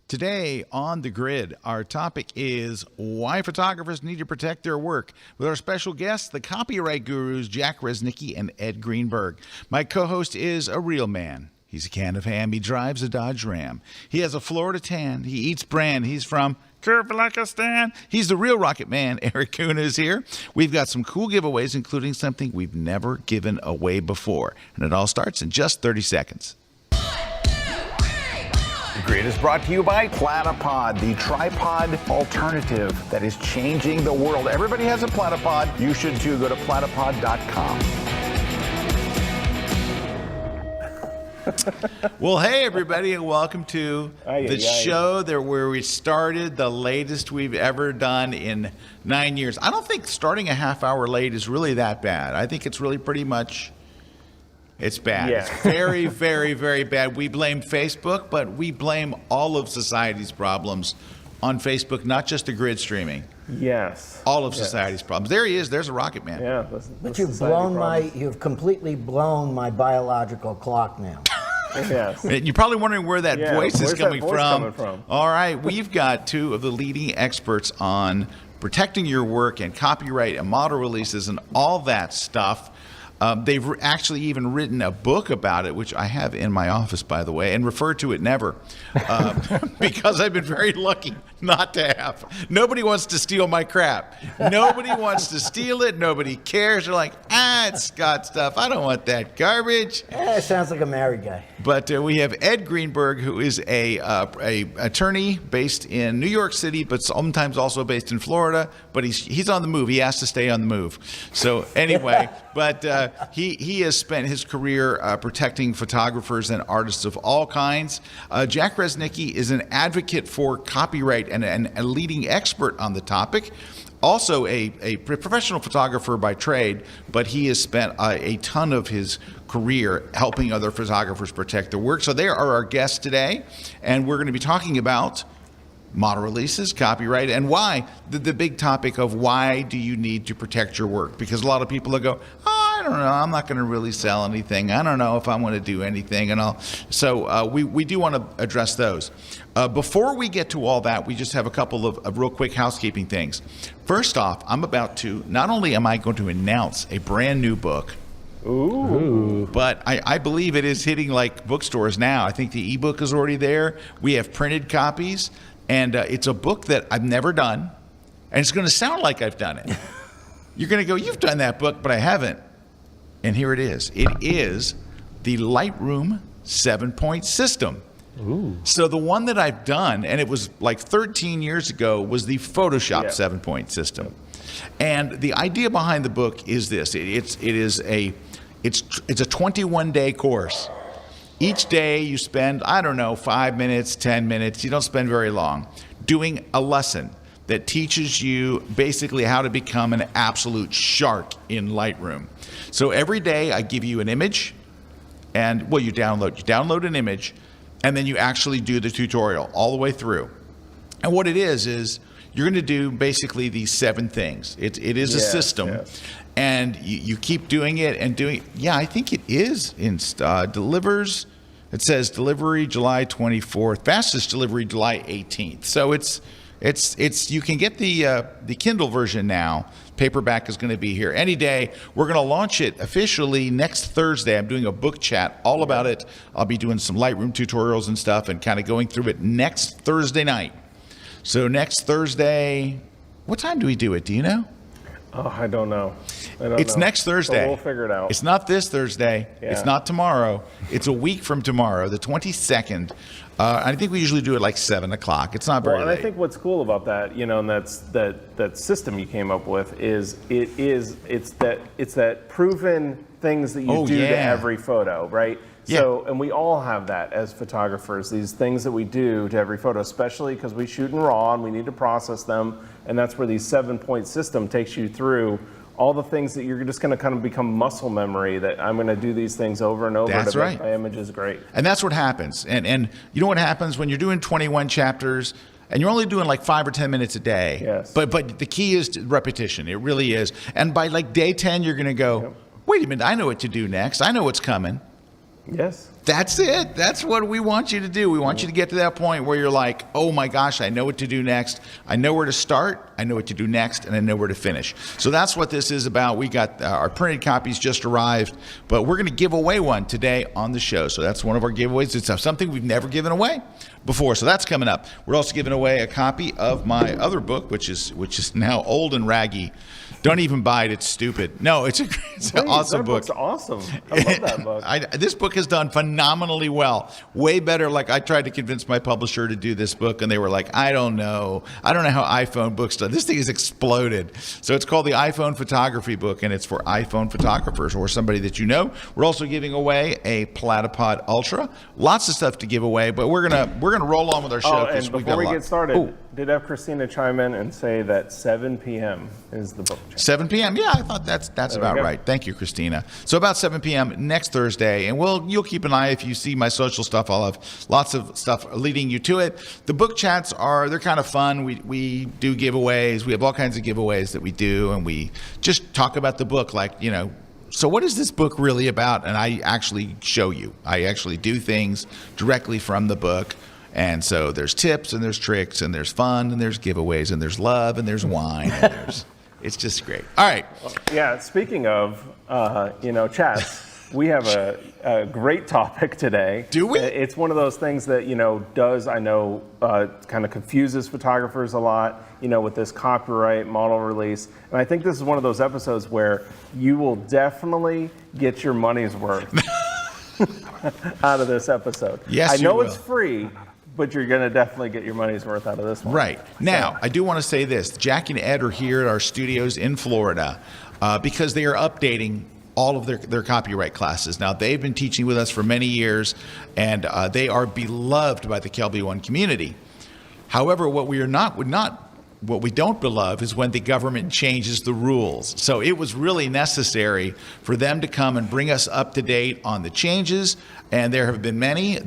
Today on The Grid, our topic is why photographers need to protect their work with our special guests, the copyright gurus Jack Reznicki and Ed Greenberg. My co-host is a real man. He's a can of ham. He drives a Dodge Ram. He has a Florida tan. He eats bran. He's from Curve Like a Stan. He's the real rocket man. Eric Kuhn is here. We've got some cool giveaways, including something we've never given away before. And it all starts in just 30 seconds. The Grid is brought to you by Platypod, the tripod alternative that is changing the world. Everybody has a Platypod. You should too. Go to platypod.com. Well, hey, everybody, and welcome to the show where we started, the latest we've ever done in 9 years. I don't think starting a half hour late is really that bad. I think it's really pretty much... It's bad. Yeah. It's very, very, very bad. We blame Facebook, but we blame all of society's problems on Facebook, not just the grid streaming. Yes. All of society's problems. There he is. There's a rocket man. Yeah. But you've completely blown my biological clock now. Yes. You're probably wondering where that voice is coming from. All right. We've got two of the leading experts on protecting your work and copyright and model releases and all that stuff. They've actually even written a book about it, which I have in my office, by the way, and refer to it never, because I've been very lucky not to have. Nobody wants to steal my crap. Nobody wants to steal it. Nobody cares. They're like, it's Scott stuff. I don't want that garbage. It sounds like a married guy. But we have Ed Greenberg, who is a attorney based in New York City, but sometimes also based in Florida. But he's on the move. He has to stay on the move. So anyway, but he has spent his career protecting photographers and artists of all kinds. Jack Reznicki is an advocate for copyright and a leading expert on the topic. Also a professional photographer by trade, but he has spent a ton of his career helping other photographers protect their work. So they are our guests today, and we're going to be talking about model releases, copyright, and why. The big topic of why do you need to protect your work? Because a lot of people will go, I don't know, I'm not going to really sell anything. I don't know if I want to do anything. And all. So we do want to address those. Before we get to all that, we just have a couple of real quick housekeeping things. First off, not only am I going to announce a brand new book, but I believe it is hitting like bookstores now. I think the ebook is already there. We have printed copies, and it's a book that I've never done, and it's going to sound like I've done it. You're going to go, you've done that book, but I haven't. And here it is. It is the Lightroom 7-point system. Ooh. So the one that I've done, and it was like 13 years ago, was the Photoshop 7-point system. And the idea behind the book is this. It's a 21-day course. Each day you spend, 5 minutes, 10 minutes, you don't spend very long, doing a lesson that teaches you basically how to become an absolute shark in Lightroom. So every day I give you an image, and you download an image, and then you actually do the tutorial all the way through. And what it is you're going to do basically these 7 things. It is a system, and you keep doing it and doing. Yeah, I think it is in delivers. It says delivery July 24th, fastest delivery July 18th. So it's you can get the Kindle version now. Paperback is going to be here any day. We're going to launch it officially next Thursday. I'm doing a book chat all about it. I'll be doing some Lightroom tutorials and stuff and kind of going through it next Thursday night. So next Thursday, what time do we do it? Do you know? Oh, I don't know. It's next Thursday. But we'll figure it out. It's not this Thursday. Yeah. It's not tomorrow. It's a week from tomorrow, the 22nd. I think we usually do it like 7 o'clock. It's not very late. And I think what's cool about that, and that's that system you came up with it's that proven things that you do to every photo, right? Yeah. So, and we all have that as photographers, these things that we do to every photo, especially because we shoot in RAW and we need to process them. And that's where the 7-point system takes you through all the things that you're just going to kind of become muscle memory, that I'm going to do these things over and over. That's right. My image is great. And that's what happens. And you know what happens when you're doing 21 chapters and you're only doing like 5 or 10 minutes a day. Yes. But the key is repetition. It really is. And by like day 10, you're going to go, wait a minute, I know what to do next. I know what's coming. Yes. That's it. That's what we want you to do. We want you to get to that point where you're like, oh my gosh, I know what to do next. I know where to start. I know what to do next, and I know where to finish. So that's what this is about. We got our printed copies just arrived, but we're going to give away one today on the show. So that's one of our giveaways. It's something we've never given away before. So that's coming up. We're also giving away a copy of my other book, which is now old and raggy. Don't even buy it. It's stupid. No, it's an awesome book. It's awesome. I love that book. This book has done phenomenally well. Way better. Like, I tried to convince my publisher to do this book, and they were like, I don't know how iPhone books do. This thing has exploded. So it's called the iPhone Photography Book, and it's for iPhone photographers or somebody that you know. We're also giving away a Platypod Ultra. Lots of stuff to give away, but we're gonna roll on with our show. And before we get started, did have Christina chime in and say that 7 p.m. is the book check. 7 p.m. Yeah, I thought that's about right. Thank you, Christina. So about 7 p.m. next Thursday, and you'll keep an eye. If you see my social stuff, I'll have lots of stuff leading you to it. The book chats they're kind of fun. We do giveaways. We have all kinds of giveaways that we do, and we just talk about the book, like, so what is this book really about? And I actually show you. I actually do things directly from the book. And so there's tips and there's tricks and there's fun and there's giveaways and there's love and there's wine. And it's just great. All right. Yeah, speaking of, chats, we have a great topic today. Do we? It's one of those things that, kind of confuses photographers a lot, with this copyright model release. And I think this is one of those episodes where you will definitely get your money's worth out of this episode. Yes, I know you will. It's free, but you're going to definitely get your money's worth out of this one. Right. Now, I do want to say this. Jack and Ed are here at our studios in Florida because they are updating all of their copyright classes. Now, they've been teaching with us for many years, and they are beloved by the Kelby One community. However, what we don't beloved is when the government changes the rules. So it was really necessary for them to come and bring us up to date on the changes, and there have been many.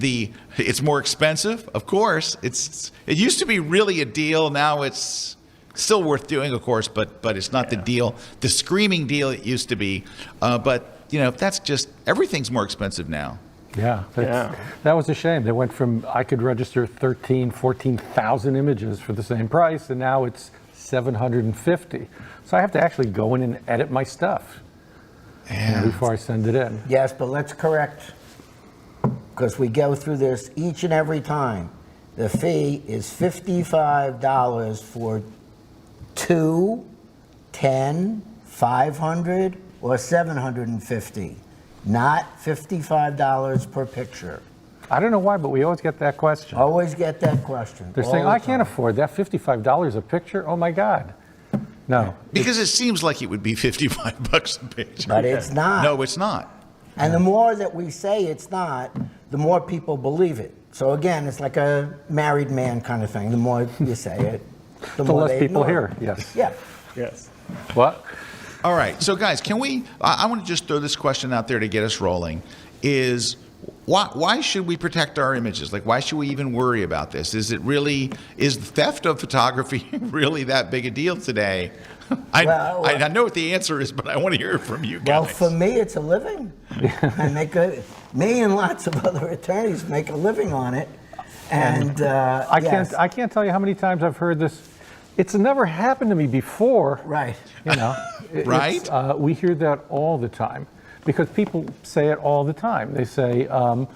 It's more expensive, of course. It used to be really a deal. Now it's still worth doing, of course, but it's not the deal, the screaming deal it used to be. But that's just, everything's more expensive now. Yeah, that was a shame. They went from, I could register 14,000 images for the same price, and now it's 750. So I have to actually go in and edit my stuff before I send it in. Yes, but let's correct, because we go through this each and every time. The fee is $55 for 2, 10, 500, or 750. Not $55 per picture. I don't know why, but we always get that question. Always get that question. They're saying, I can't afford that, $55 a picture? Oh my God. No. Because it seems like it would be $55 a picture. But it's not. No, it's not. And the more that we say it's not, the more people believe it. So again, it's like a married man kind of thing. The more you say it, the more less they people ignore hear. it. Yes. Yeah. Yes. What? All right, so guys, I want to just throw this question out there to get us rolling, is why should we protect our images? Like, why should we even worry about this? Is theft of photography really that big a deal today? I know what the answer is, but I want to hear it from you guys. Well, for me, it's a living. Me and lots of other attorneys make a living on it. And I can't tell you how many times I've heard this. It's never happened to me before. Right. Right? We hear that all the time because people say it all the time. They say, oh,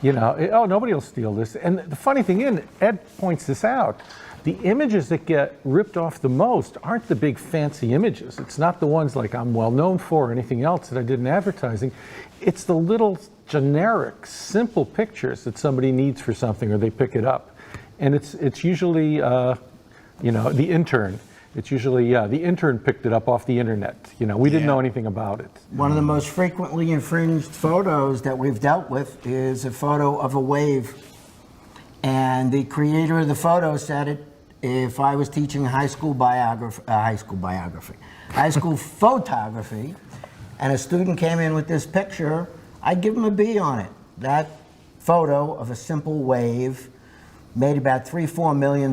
nobody will steal this. And the funny thing is, Ed points this out, the images that get ripped off the most aren't the big fancy images. It's not the ones like I'm well known for or anything else that I did in advertising. It's the little generic, simple pictures that somebody needs for something or they pick it up. And it's usually, the intern. It's usually, the intern picked it up off the internet. We didn't know anything about it. One of the most frequently infringed photos that we've dealt with is a photo of a wave. And the creator of the photo said if I was teaching high school photography, and a student came in with this picture, I'd give him a B on it. That photo of a simple wave made about $3-4 million.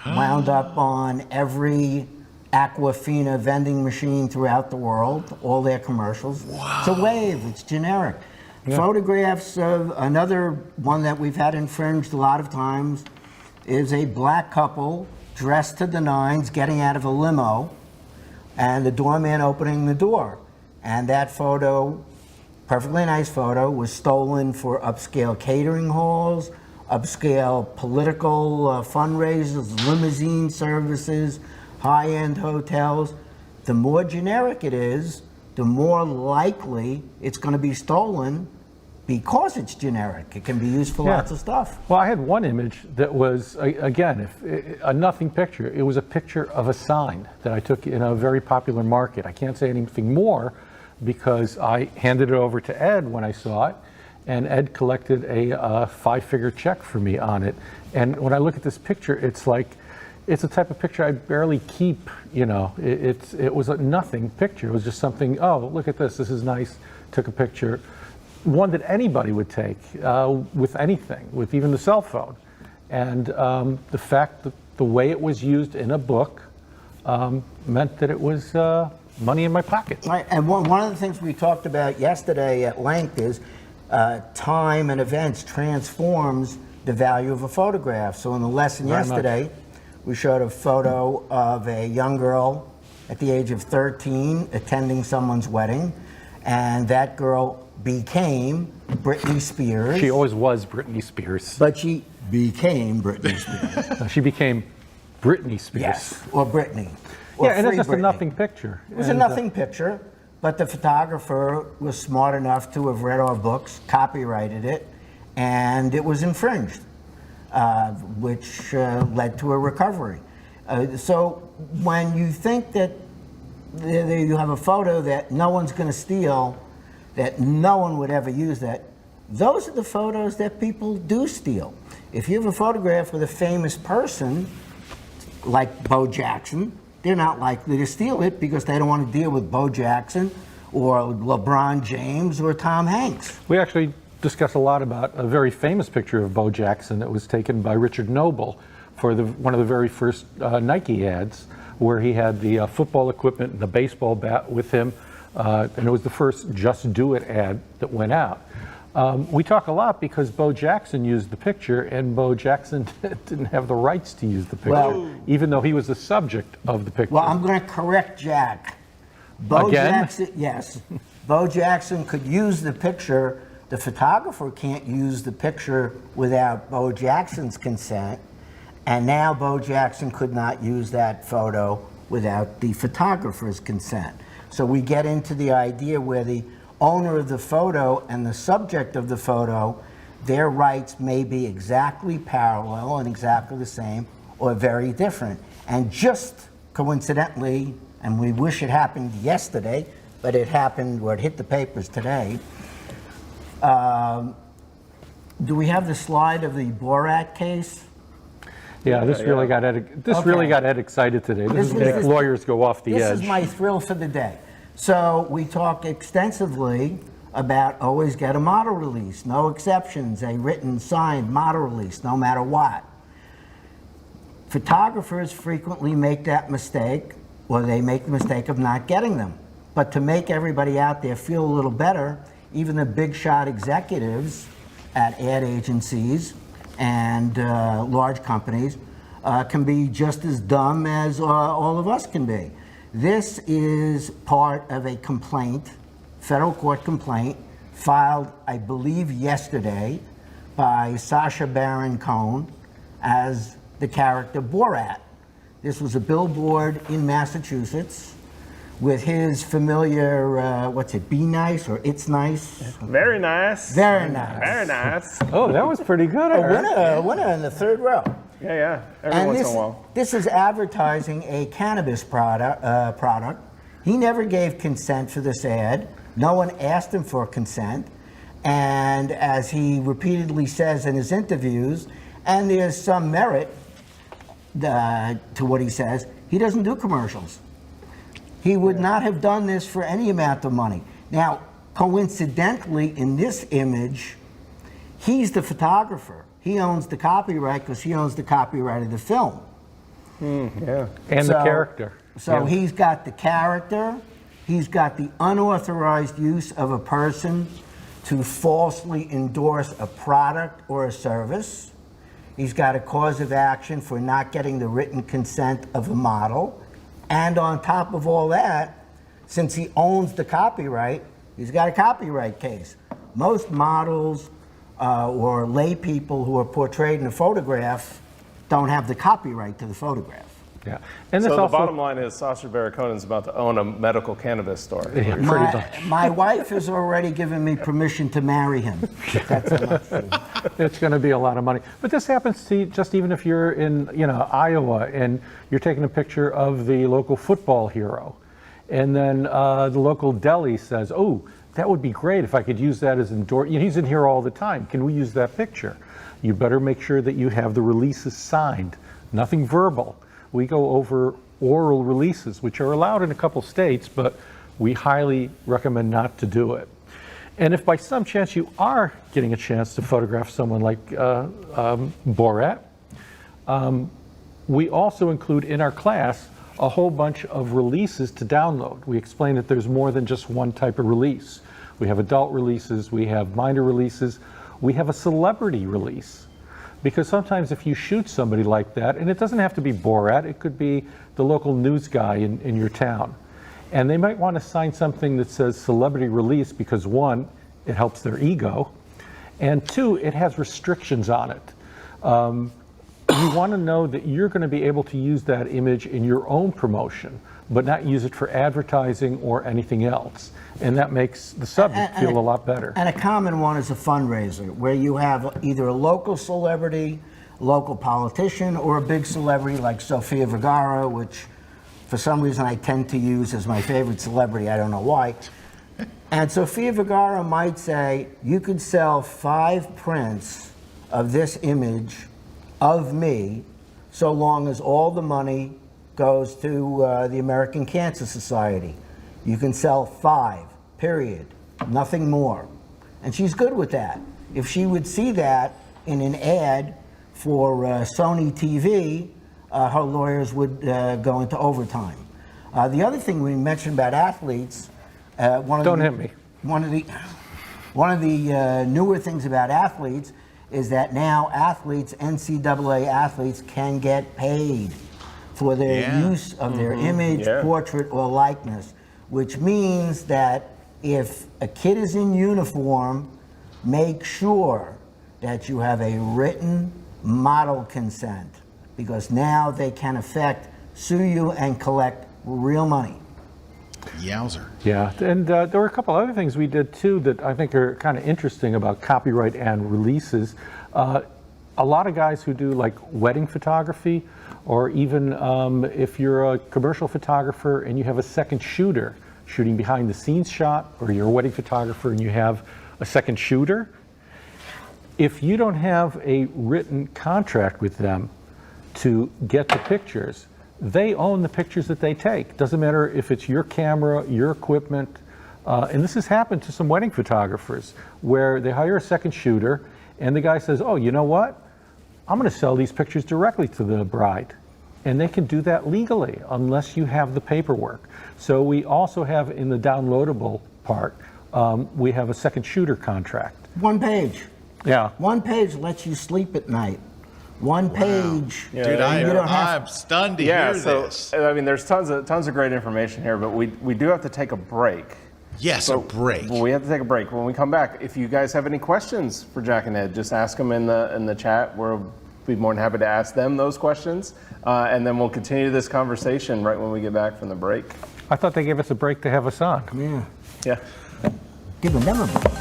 Wound up on every Aquafina vending machine throughout the world, all their commercials. Wow. It's a wave, it's generic. Photographs of another one that we've had infringed a lot of times is a black couple dressed to the nines getting out of a limo and the doorman opening the door. And that photo, perfectly nice photo, was stolen for upscale catering halls, upscale political fundraisers, limousine services, high-end hotels. The more generic it is, the more likely it's going to be stolen because it's generic. It can be used for lots of stuff. Well, I had one image that was, again, a nothing picture. It was a picture of a sign that I took in a very popular market. I can't say anything more because I handed it over to Ed when I saw it, and Ed collected a five-figure check for me on it. And when I look at this picture, it's like, it's a type of picture I barely keep, you know. It was a nothing picture. It was just something, oh, look at this is nice, took a picture. One that anybody would take with anything, with even the cell phone. And the fact that the way it was used in a book meant that it was money in my pocket. Right, and one of the things we talked about yesterday at length is time and events transforms the value of a photograph. So in the lesson yesterday, we showed a photo of a young girl at the age of 13 attending someone's wedding, and that girl became Britney Spears. She always was Britney Spears. But she became Britney Spears. She became Britney Spears. Yes, or Britney. Or Yeah, and it's Free just a Britney. nothing picture. It was a nothing picture, but the photographer was smart enough to have read our books, copyrighted it, and it was infringed, which led to a recovery. So when you think that you have a photo that no one's going to steal, that no one would ever use that, those are the photos that people do steal. If you have a photograph with a famous person, like Bo Jackson, they're not likely to steal it because they don't want to deal with Bo Jackson or LeBron James or Tom Hanks. We actually discuss a lot about a very famous picture of Bo Jackson that was taken by Richard Noble for one of the very first Nike ads, where he had the football equipment and the baseball bat with him, and it was the first Just Do It ad that went out. We talk a lot because Bo Jackson used the picture, and Bo Jackson didn't have the rights to use the picture, even though he was the subject of the picture. Well, I'm going to correct Jack. Bo Again? Jackson, yes. Bo Jackson could use the picture. The photographer can't use the picture without Bo Jackson's consent. And now Bo Jackson could not use that photo without the photographer's consent. So we get into the idea where the owner of the photo and the subject of the photo, their rights may be exactly parallel and exactly the same or very different. And just coincidentally, and we wish it happened yesterday, but it happened, or it hit the papers today. Do we have the slide of the Borat case? Yeah, this really got Ed. This really got Ed excited today. This makes lawyers go off the edge. This is my thrill for the day. So we talk extensively about always get a model release, no exceptions, a written, signed model release, no matter what. Photographers frequently make that mistake, or they make the mistake of not getting them. But to make everybody out there feel a little better, even the big shot executives at ad agencies and large companies can be just as dumb as all of us can be. This is part of a complaint, federal court complaint, filed, I believe, yesterday by Sacha Baron Cohen as the character Borat. This was a billboard in Massachusetts with his familiar, what's it, Be Nice or It's Nice? Very nice. Very nice. Very nice. Oh, that was pretty good. A winner in the third row. Yeah. Every once in a while. This is advertising a cannabis product. He never gave consent for this ad. No one asked him for consent. And as he repeatedly says in his interviews, and there's some merit to what he says, he doesn't do commercials. He would not have done this for any amount of money. Now, coincidentally, in this image, he's the photographer. He owns the copyright because he owns the copyright of the film. Yeah. And the character. So he's got the character. He's got the unauthorized use of a person to falsely endorse a product or a service. He's got a cause of action for not getting the written consent of a model. And on top of all that, since he owns the copyright, he's got a copyright case. Most models or lay people who are portrayed in a photograph don't have the copyright to the photograph. Yeah, and So this the also, bottom line is Sacha Baron Cohen's about to own a medical cannabis store. Yeah, pretty much. My wife has already given me permission to marry him. That's how much. It's going to be a lot of money. But this happens to just even if you're in, Iowa and you're taking a picture of the local football hero, and then the local deli says, "Oh, that would be great if I could use that as endorsement. He's in here all the time. Can we use that picture?" You better make sure that you have the releases signed, nothing verbal. We go over oral releases, which are allowed in a couple states, but we highly recommend not to do it. And if by some chance you are getting a chance to photograph someone like Borat, we also include in our class a whole bunch of releases to download. We explain that there's more than just one type of release. We have adult releases, we have minor releases, we have a celebrity release. Because sometimes if you shoot somebody like that, and it doesn't have to be Borat, it could be the local news guy in your town. And they might want to sign something that says celebrity release because one, it helps their ego, and two, it has restrictions on it. You want to know that you're going to be able to use that image in your own promotion, but not use it for advertising or anything else. And that makes the subject feel a lot better. And a common one is a fundraiser, where you have either a local celebrity, a local politician, or a big celebrity like Sofia Vergara, which for some reason I tend to use as my favorite celebrity, I don't know why. And Sofia Vergara might say, you could sell 5 prints of this image of me, so long as all the money goes to the American Cancer Society. You can sell 5, period, nothing more. And she's good with that. If she would see that in an ad for Sony TV, her lawyers would go into overtime. The other thing we mentioned about athletes, one of the newer things about athletes is that now athletes, NCAA athletes, can get paid for their use of their image, portrait, or likeness, which means that if a kid is in uniform, make sure that you have a written model consent, because now they can sue you and collect real money. Yowzer. Yeah, and there were a couple other things we did too that I think are kind of interesting about copyright and releases. A lot of guys who do like wedding photography, or even if you're a commercial photographer and you have a second shooter shooting behind the scenes shot, or you're a wedding photographer and you have a second shooter, if you don't have a written contract with them to get the pictures, they own the pictures that they take. Doesn't matter if it's your camera, your equipment, and this has happened to some wedding photographers where they hire a second shooter and the guy says, oh, you know what? I'm going to sell these pictures directly to the bride. And they can do that legally unless you have the paperwork. So we also have in the downloadable part, we have a second shooter contract. 1 page. Yeah. 1 page lets you sleep at night. 1 page. Yeah, dude, I'm stunned to hear this. I mean, there's tons of great information here, but we do have to take a break. Yes, a break. We have to take a break. When we come back, if you guys have any questions for Jack and Ed, just ask them in the chat. We'll be more than happy to ask them those questions, and then we'll continue this conversation right when we get back from the break. I thought they gave us a break to have us on. Yeah. Give them a break.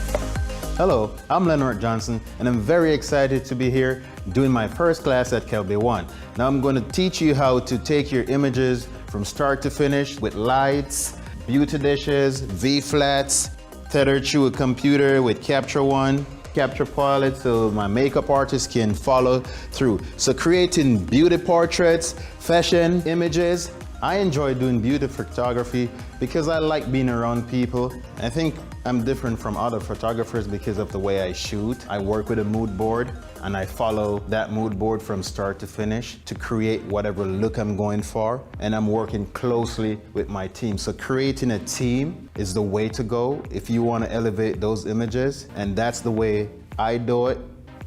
Hello, I'm Leonard Johnson, and I'm very excited to be here doing my first class at Kelby 1. Now I'm going to teach you how to take your images from start to finish with lights, beauty dishes, V-flats, tethered to a computer with Capture One, Capture Pilot, so my makeup artist can follow through. So creating beauty portraits, fashion images, I enjoy doing beauty photography because I like being around people. I think I'm different from other photographers because of the way I shoot. I work with a mood board and I follow that mood board from start to finish to create whatever look I'm going for. And I'm working closely with my team. So creating a team is the way to go if you want to elevate those images. And that's the way I do it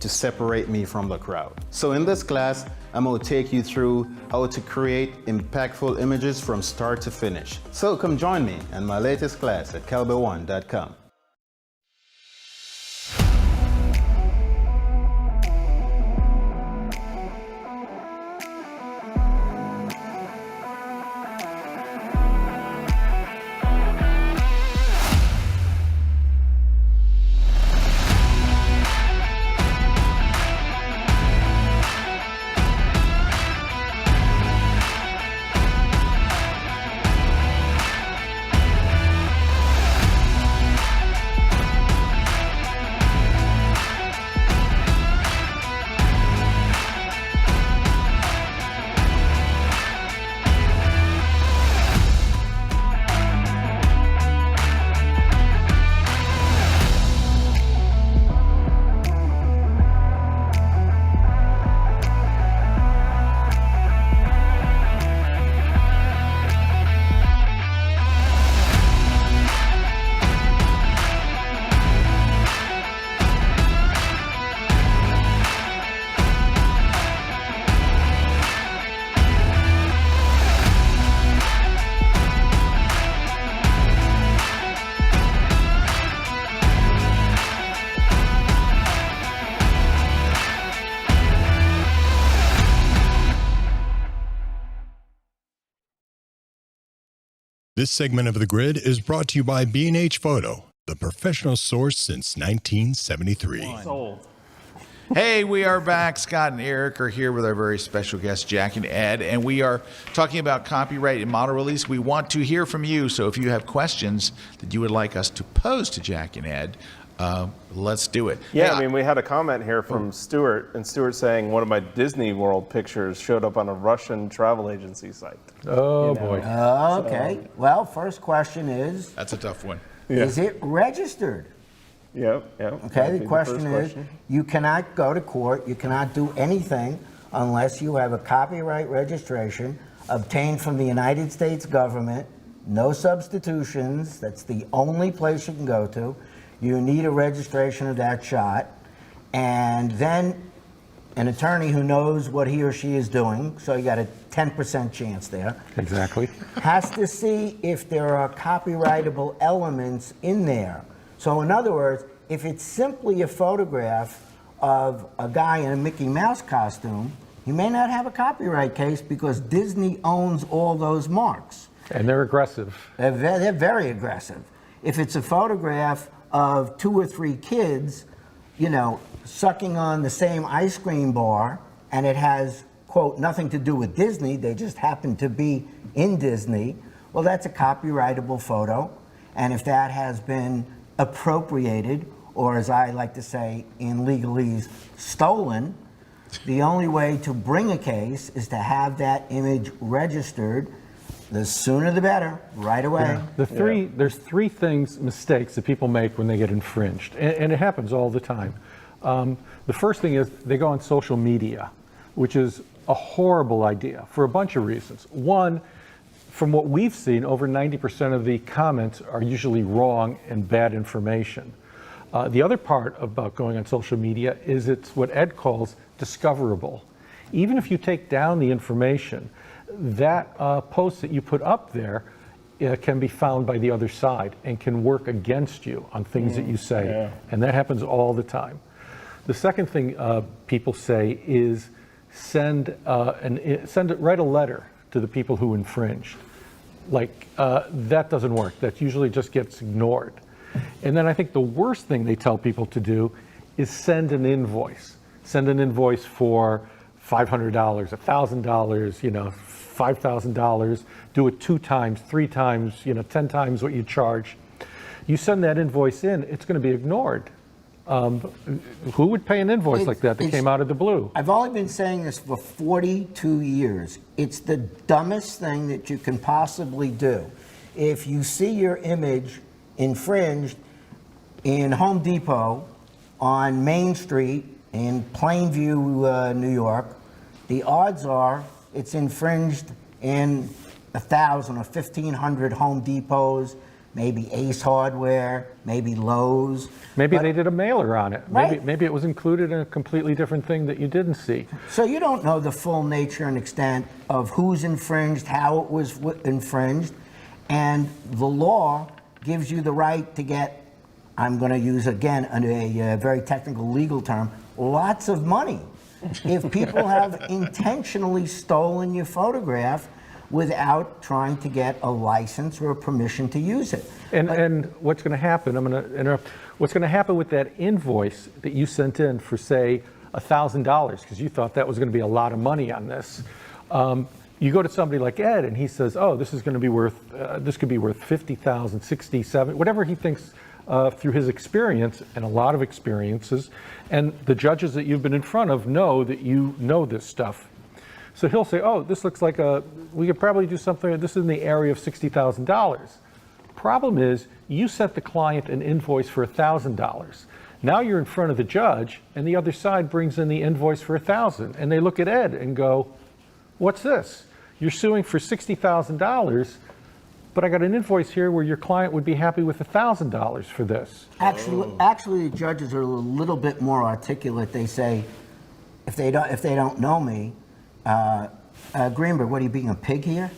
to separate me from the crowd. So in this class, I'm going to take you through how to create impactful images from start to finish. So come join me in my latest class at kelby1.com. This segment of The Grid is brought to you by B&H Photo, the professional source since 1973. Sold. Hey, we are back. Scott and Eric are here with our very special guests, Jack and Ed, and we are talking about copyright and model release. We want to hear from you, so if you have questions that you would like us to pose to Jack and Ed, let's do it. Yeah, Hey, I mean, we had a comment here from Stuart, and Stuart saying one of my Disney World pictures showed up on a Russian travel agency site. Oh, boy. Okay. Well, first question is, that's a tough one. is it registered? Yep. Okay, That'd be the question first is, you cannot go to court, you cannot do anything unless you have a copyright registration obtained from the United States government, no substitutions, that's the only place you can go to. You need a registration of that shot, and then an attorney who knows what he or she is doing, so you got a 10% chance there, Exactly. has to see if there are copyrightable elements in there. So in other words, if it's simply a photograph of a guy in a Mickey Mouse costume, you may not have a copyright case because Disney owns all those marks. And they're aggressive. They're very aggressive. If it's a photograph of 2 or 3 kids, you know, sucking on the same ice cream bar, and it has, quote, nothing to do with Disney, they just happen to be in Disney, well, that's a copyrightable photo. And if that has been appropriated, or as I like to say in legalese, stolen, the only way to bring a case is to have that image registered. The sooner the better, right away. Yeah. There's 3 mistakes that people make when they get infringed, and it happens all the time. The first thing is they go on social media, which is a horrible idea for a bunch of reasons. One, from what we've seen, over 90% of the comments are usually wrong and bad information. The other part about going on social media is it's what Ed calls discoverable. Even if you take down the information, that post that you put up there can be found by the other side and can work against you on things that you say. Yeah. And that happens all the time. The second thing people say is write a letter to the people who infringed. That doesn't work. That usually just gets ignored. And then I think the worst thing they tell people to do is send an invoice. Send an invoice for $500, $1,000, $5,000, do it 2 times, 3 times, 10 times what you charge. You send that invoice in, it's going to be ignored. Who would pay an invoice like that it's- came out of the blue? I've only been saying this for 42 years. It's the dumbest thing that you can possibly do. If you see your image infringed in Home Depot on Main Street in Plainview, New York, the odds are it's infringed in 1,000 or 1,500 Home Depots, maybe Ace Hardware, maybe Lowe's. Maybe But- they did a mailer on it. Right. Maybe it was included in a completely different thing that you didn't see. So you don't know the full nature and extent of who's infringed, how it was infringed, and the law gives you the right to get, I'm going to use again a very technical legal term, lots of money if people have intentionally stolen your photograph without trying to get a license or a permission to use it. And what's going to happen, I'm going to interrupt, what's going to happen with that invoice that you sent in for, say, $1,000, because you thought that was going to be a lot of money on this, you go to somebody like Ed and he says, oh, this is going to be worth, this could be worth 50,000, 67, whatever he thinks through his experience, and a lot of experiences, and the judges that you've been in front of know that you know this stuff. So he'll say, oh, this looks like we could probably do something, this is in the area of $60,000. Problem is, you sent the client an invoice for $1,000. Now you're in front of the judge, and the other side brings in the invoice for $1,000, and they look at Ed and go, what's this? You're suing for $60,000, but I got an invoice here where your client would be happy with $1,000 for this. Actually, the judges are a little bit more articulate. They say, if they don't know me, Greenberg, what are you being a pig here?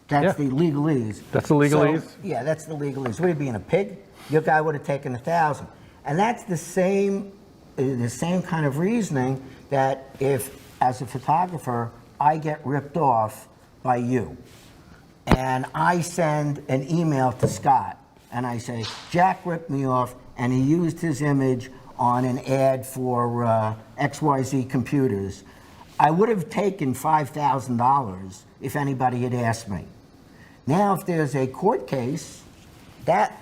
That's Yeah. the legalese. That's the legalese? So, yeah, that's the legalese. What are you being a pig? Your guy would have taken 1,000, and that's the same kind of reasoning that if, as a photographer, I get ripped off by you, and I send an email to Scott, and I say, Jack ripped me off, and he used his image on an ad for XYZ computers. I would have taken $5,000 if anybody had asked me. Now, if there's a court case, that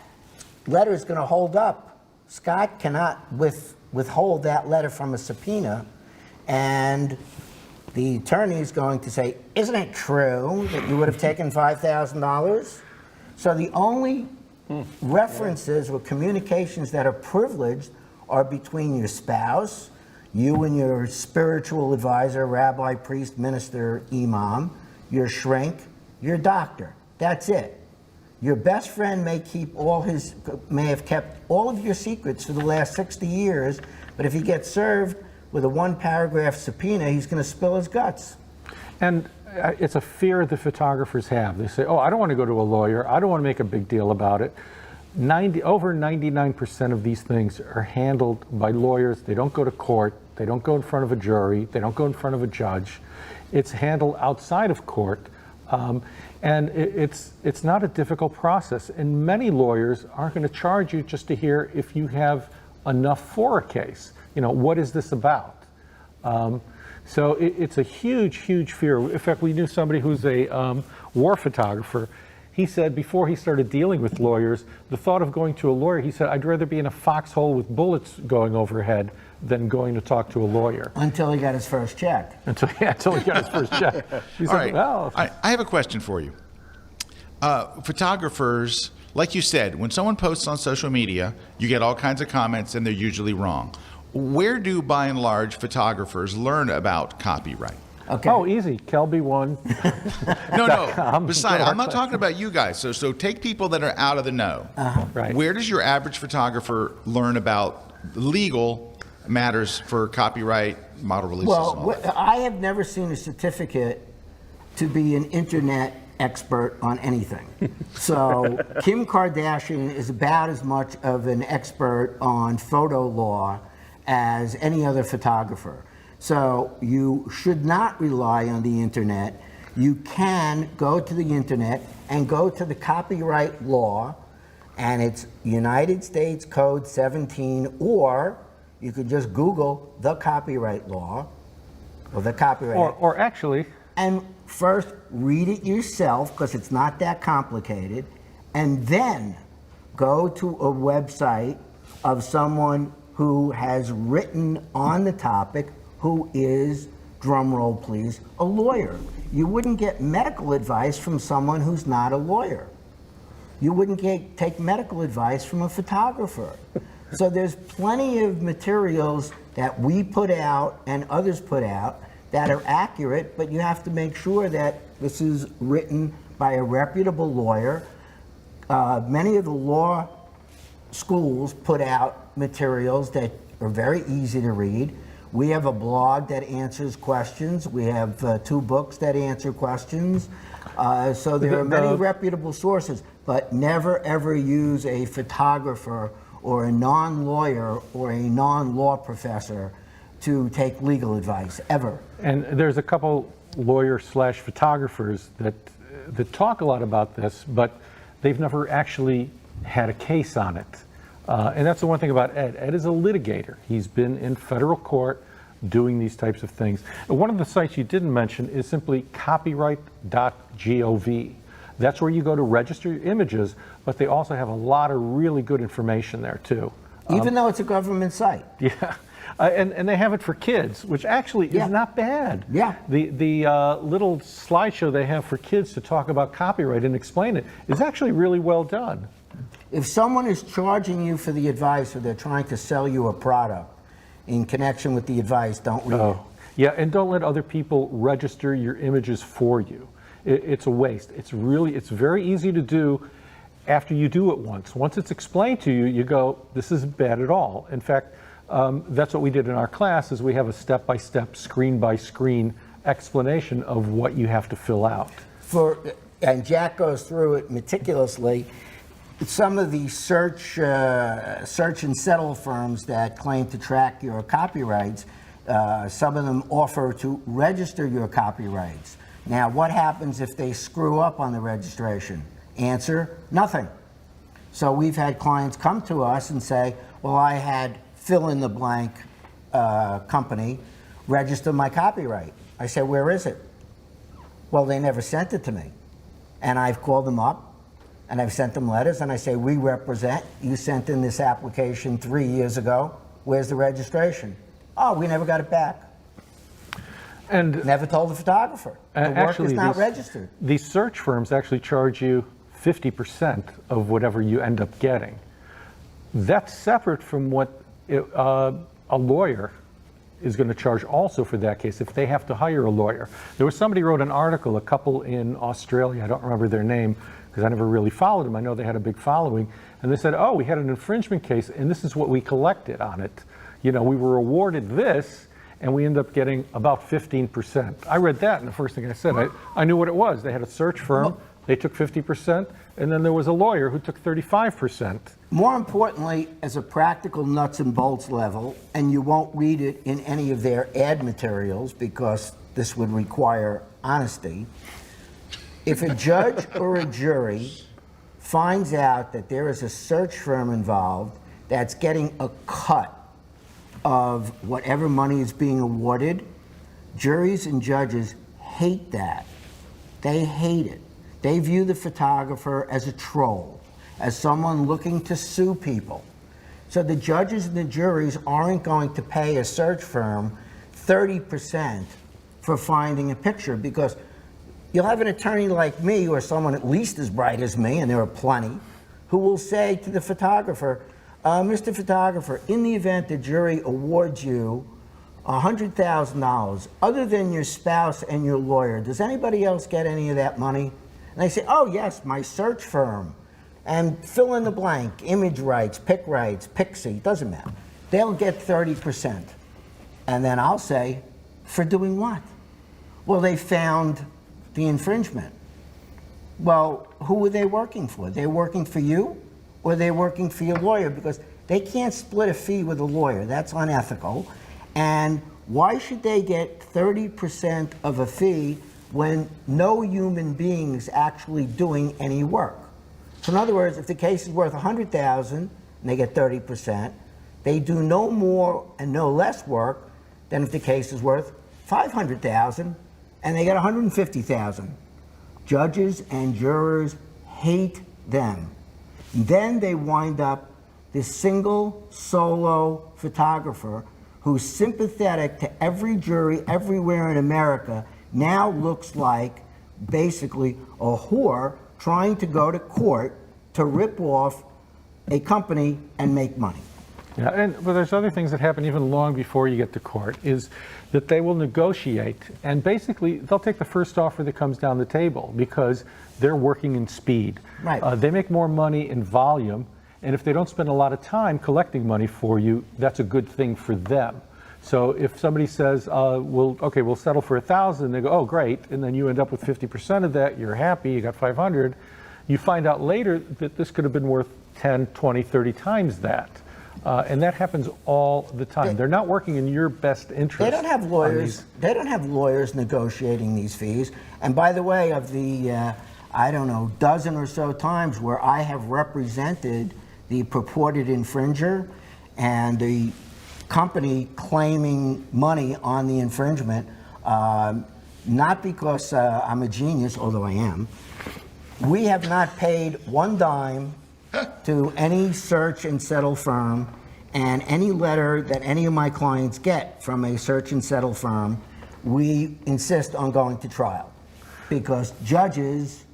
letter is going to hold up. Scott cannot withhold that letter from a subpoena, and the attorney is going to say, isn't it true that you would have taken $5,000? So the only references or communications that are privileged are between your spouse, you and your spiritual advisor, rabbi, priest, minister, imam, your shrink, your doctor. That's it. Your best friend may have kept all of your secrets for the last 60 years, but if he gets served with a one-paragraph subpoena, he's going to spill his guts. And it's a fear the photographers have. They say, oh, I don't want to go to a lawyer. I don't want to make a big deal about it. Over 99% of these things are handled by lawyers. They don't go to court. They don't go in front of a jury. They don't go in front of a judge. It's handled outside of court. And it's not a difficult process. And many lawyers aren't going to charge you just to hear if you have enough for a case. You know, what is this about? So it's a huge, huge fear. In fact, we knew somebody who's a war photographer. He said before he started dealing with lawyers, the thought of going to a lawyer, he said, I'd rather be in a foxhole with bullets going overhead than going to talk to a lawyer. Until he got his first check. Until he got his first check. He said, All right. well, I have a question for you. Photographers, like you said, when someone posts on social media, you get all kinds of comments and they're usually wrong. Where do, by and large, photographers learn about copyright? Okay. oh, easy, Kelby one. No. Besides, I'm not talking about you guys. So take people that are out of the know. Right. Where does your average photographer learn about legal matters for copyright, model releases? and all that? I have never seen a certificate to be an internet expert on anything. So Kim Kardashian is about as much of an expert on photo law as any other photographer. So you should not rely on the internet. You can go to the internet and go to the copyright law, and it's United States Code 17, or you could just Google the copyright law or the copyright Act. Or actually, And first read it yourself, because it's not that complicated, and then go to a website of someone who has written on the topic, who is, drum roll please, a lawyer. You wouldn't get medical advice from someone who's not a lawyer. You wouldn't take medical advice from a photographer. So there's plenty of materials that we put out and others put out that are accurate, but you have to make sure that this is written by a reputable lawyer. Many of the law schools put out materials that are very easy to read. We have a blog that answers questions. We have 2 books that answer questions. So there are many reputable sources, but never ever use a photographer or a non-lawyer or a non-law professor to take legal advice, ever. And there's a couple lawyers/photographers that talk a lot about this, but they've never actually had a case on it. And that's the one thing about Ed. Ed is a litigator. He's been in federal court doing these types of things. And one of the sites you didn't mention is simply copyright.gov. That's where you go to register your images, but they also have a lot of really good information there too. Even though it's a government site. Yeah. And they have it for kids, which actually is not bad. Yeah. The little slideshow they have for kids to talk about copyright and explain it is actually really well done. If someone is charging you for the advice or they're trying to sell you a product in connection with the advice, don't read it. Yeah, and don't let other people register your images for you. It's a waste. It's very easy to do after you do it once. Once it's explained to you, you go, this isn't bad at all. In fact, that's what we did in our class, is we have a step-by-step, screen-by-screen explanation of what you have to fill out. And Jack goes through it meticulously. Some of the search and settle firms that claim to track your copyrights, some of them offer to register your copyrights. Now, what happens if they screw up on the registration? Answer, nothing. So we've had clients come to us and say, well, I had fill-in-the-blank company register my copyright. I said, where is it? Well, they never sent it to me. And I've called them up, and I've sent them letters, and I say, we represent, you sent in this application 3 years ago, where's the registration? Oh, we never got it back. And never told the photographer. The work is not registered. These search firms actually charge you 50% of whatever you end up getting. That's separate from what a lawyer is going to charge also for that case if they have to hire a lawyer. There was somebody wrote an article, a couple in Australia, I don't remember their name because I never really followed them. I know they had a big following, and they said, oh, we had an infringement case and this is what we collected on it. You know, we were awarded this and we ended up getting about 15%. I read that and the first thing I said, I knew what it was. They had a search firm, they took 50%, and then there was a lawyer who took 35%. More importantly, as a practical nuts and bolts level, and you won't read it in any of their ad materials because this would require honesty, if a judge or a jury finds out that there is a search firm involved that's getting a cut of whatever money is being awarded, juries and judges hate that. They hate it. They view the photographer as a troll, as someone looking to sue people. So the judges and the juries aren't going to pay a search firm 30% for finding a picture, because you'll have an attorney like me or someone at least as bright as me, and there are plenty, who will say to the photographer, Mr. Photographer, in the event the jury awards you $100,000, other than your spouse and your lawyer, does anybody else get any of that money? And they say, oh yes, my search firm. And fill in the blank, image rights, pic rights, Pixie, doesn't matter. They'll get 30%. And then I'll say, for doing what? Well, they found the infringement. Well, who were they working for? They're working for you, or they're working for your lawyer? Because they can't split a fee with a lawyer. That's unethical. And why should they get 30% of a fee when no human being is actually doing any work? So in other words, if the case is worth $100,000 and they get 30%, they do no more and no less work than if the case is worth $500,000 and they get $150,000. Judges and jurors hate them. Then they wind up this single solo photographer who's sympathetic to every jury everywhere in America now looks like basically a whore trying to go to court to rip off a company and make money. Yeah, but there's other things that happen even long before you get to court, is that they will negotiate, and basically they'll take the first offer that comes down the table because they're working in speed. Right. They make more money in volume, and if they don't spend a lot of time collecting money for you, that's a good thing for them. So if somebody says, we'll settle for 1,000, they go, oh, great, and then you end up with 50% of that, you're happy, you got 500. You find out later that this could have been worth 10, 20, 30 times that. And that happens all the time. They're not working in your best interest. They don't have lawyers. They don't have lawyers negotiating these fees. And by the way, of the dozen or so times where I have represented the purported infringer and the company claiming money on the infringement, not because I'm a genius, although I am, we have not paid one dime to any search and settle firm, and any letter that any of my clients get from a search and settle firm, we insist on going to trial. Because judges,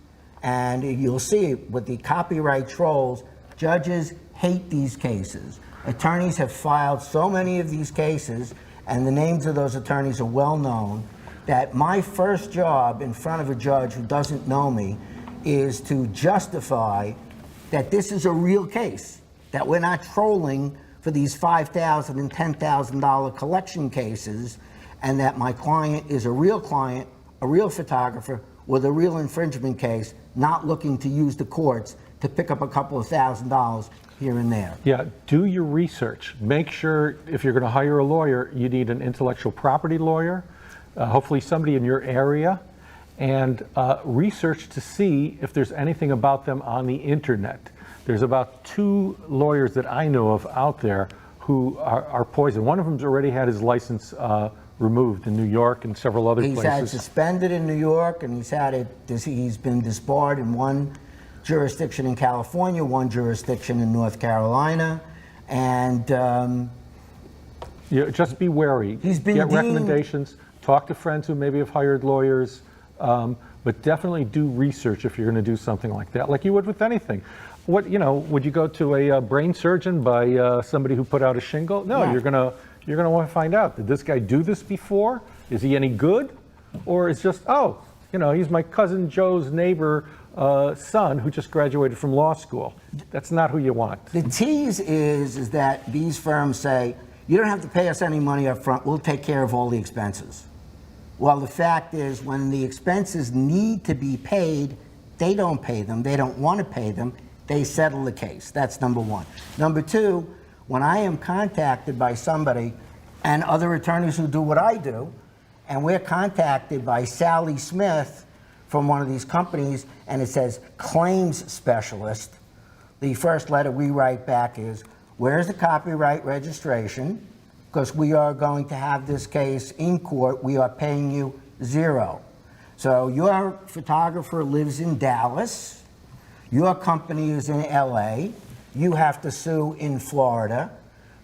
and you'll see it with the copyright trolls, judges hate these cases. Attorneys have filed so many of these cases, and the names of those attorneys are well known, that my first job in front of a judge who doesn't know me is to justify that this is a real case, that we're not trolling for these $5,000 and $10,000 collection cases, and that my client is a real client, a real photographer with a real infringement case, not looking to use the courts to pick up a couple of $1,000s here and there. Yeah, do your research. Make sure if you're going to hire a lawyer, you need an intellectual property lawyer, hopefully somebody in your area, and research to see if there's anything about them on the internet. There's about 2 lawyers that I know of out there who are poisoned. One of them's already had his license removed in New York and several other places. He's had suspended in New York, and he's been disbarred in one jurisdiction in California, one jurisdiction in North Carolina, and just be wary. He's been Get recommendations. Talk to friends who maybe have hired lawyers. But definitely do research if you're going to do something like that, like you would with anything. Would you go to a brain surgeon by somebody who put out a shingle? No, Yeah. you're gonna want to find out. Did this guy do this before? Is he any good? Or it's just, he's my cousin Joe's neighbor son who just graduated from law school. That's not who you want. the tease is that these firms say, you don't have to pay us any money up front, we'll take care of all the expenses. Well, the fact is, when the expenses need to be paid, they don't pay them. They don't want to pay them. They settle the case. That's number one. Number two, when I am contacted by somebody and other attorneys who do what I do, and we're contacted by Sally Smith from one of these companies, and it says claims specialist, the first letter we write back is, where's the copyright registration? Because we are going to have this case in court, we are paying you $0. So your photographer lives in Dallas, your company is in LA, you have to sue in Florida,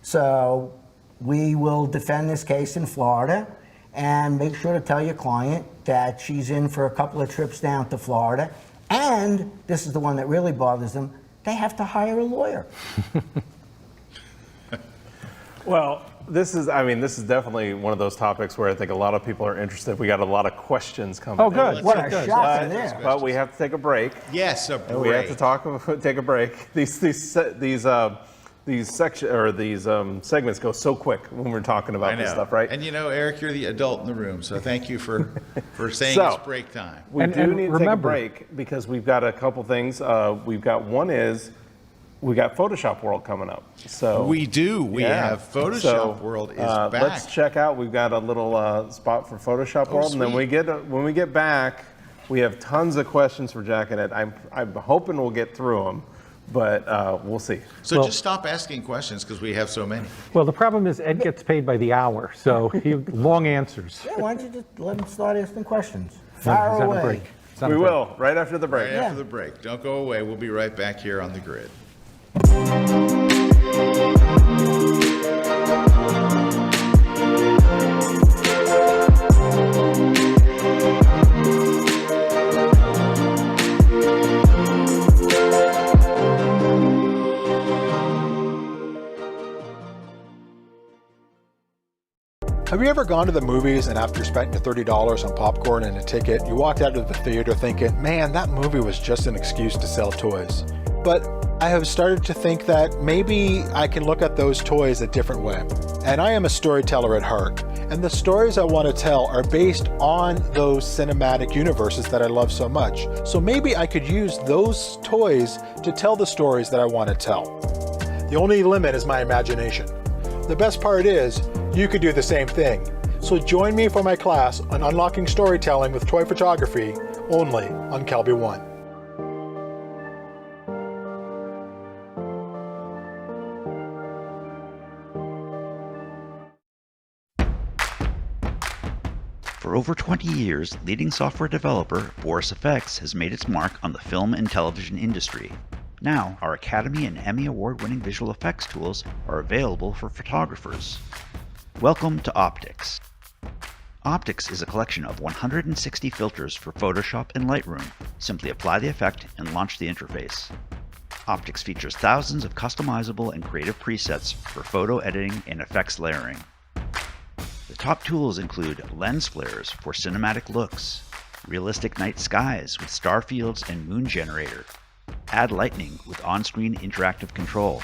so we will defend this case in Florida, and make sure to tell your client that she's in for a couple of trips down to Florida, and this is the one that really bothers them, they have to hire a lawyer. Well, this is definitely one of those topics where I think a lot of people are interested. We got a lot of questions coming. Oh, good. What a shock in there. But we have to take a break. Yes, a break. And we have to take a break. These segments go so quick when we're talking about this stuff, right? And Eric, you're the adult in the room, so thank you for saying So, it's break time. We And do need to take a remember- break because we've got a couple things. We got Photoshop World coming up. So We do. We yeah. have Photoshop So, World is back. Let's check out. We've got a little spot for Photoshop World, and then sweet. when we get back, we have tons of questions for Jack and Ed. I'm hoping we'll get through them, but we'll see. So just stop asking questions because we have so many. Well, the problem is Ed gets paid by the hour, so long answers. Yeah, why don't you just let them start asking questions? He's Fire on a away. break. He's on We a break. will right after the break. Right after the break. Don't go away. We'll be right back here on the grid. Have you ever gone to the movies and after spending your $30 on popcorn and a ticket, you walked out of the theater thinking, man, that movie was just an excuse to sell toys? But I have started to think that maybe I can look at those toys a different way. And I am a storyteller at heart. And the stories I want to tell are based on those cinematic universes that I love so much. So maybe I could use those toys to tell the stories that I want to tell. The only limit is my imagination. The best part is, you could do the same thing. So join me for my class on unlocking storytelling with toy photography, only on Kelby One. For over 20 years, leading software developer Boris FX has made its mark on the film and television industry. Now, our Academy and Emmy Award-winning visual effects tools are available for photographers. Welcome to Optics. Optics is a collection of 160 filters for Photoshop and Lightroom. Simply apply the effect and launch the interface. Optics features thousands of customizable and creative presets for photo editing and effects layering. The top tools include lens flares for cinematic looks, realistic night skies with star fields and moon generator, add lighting with on-screen interactive control.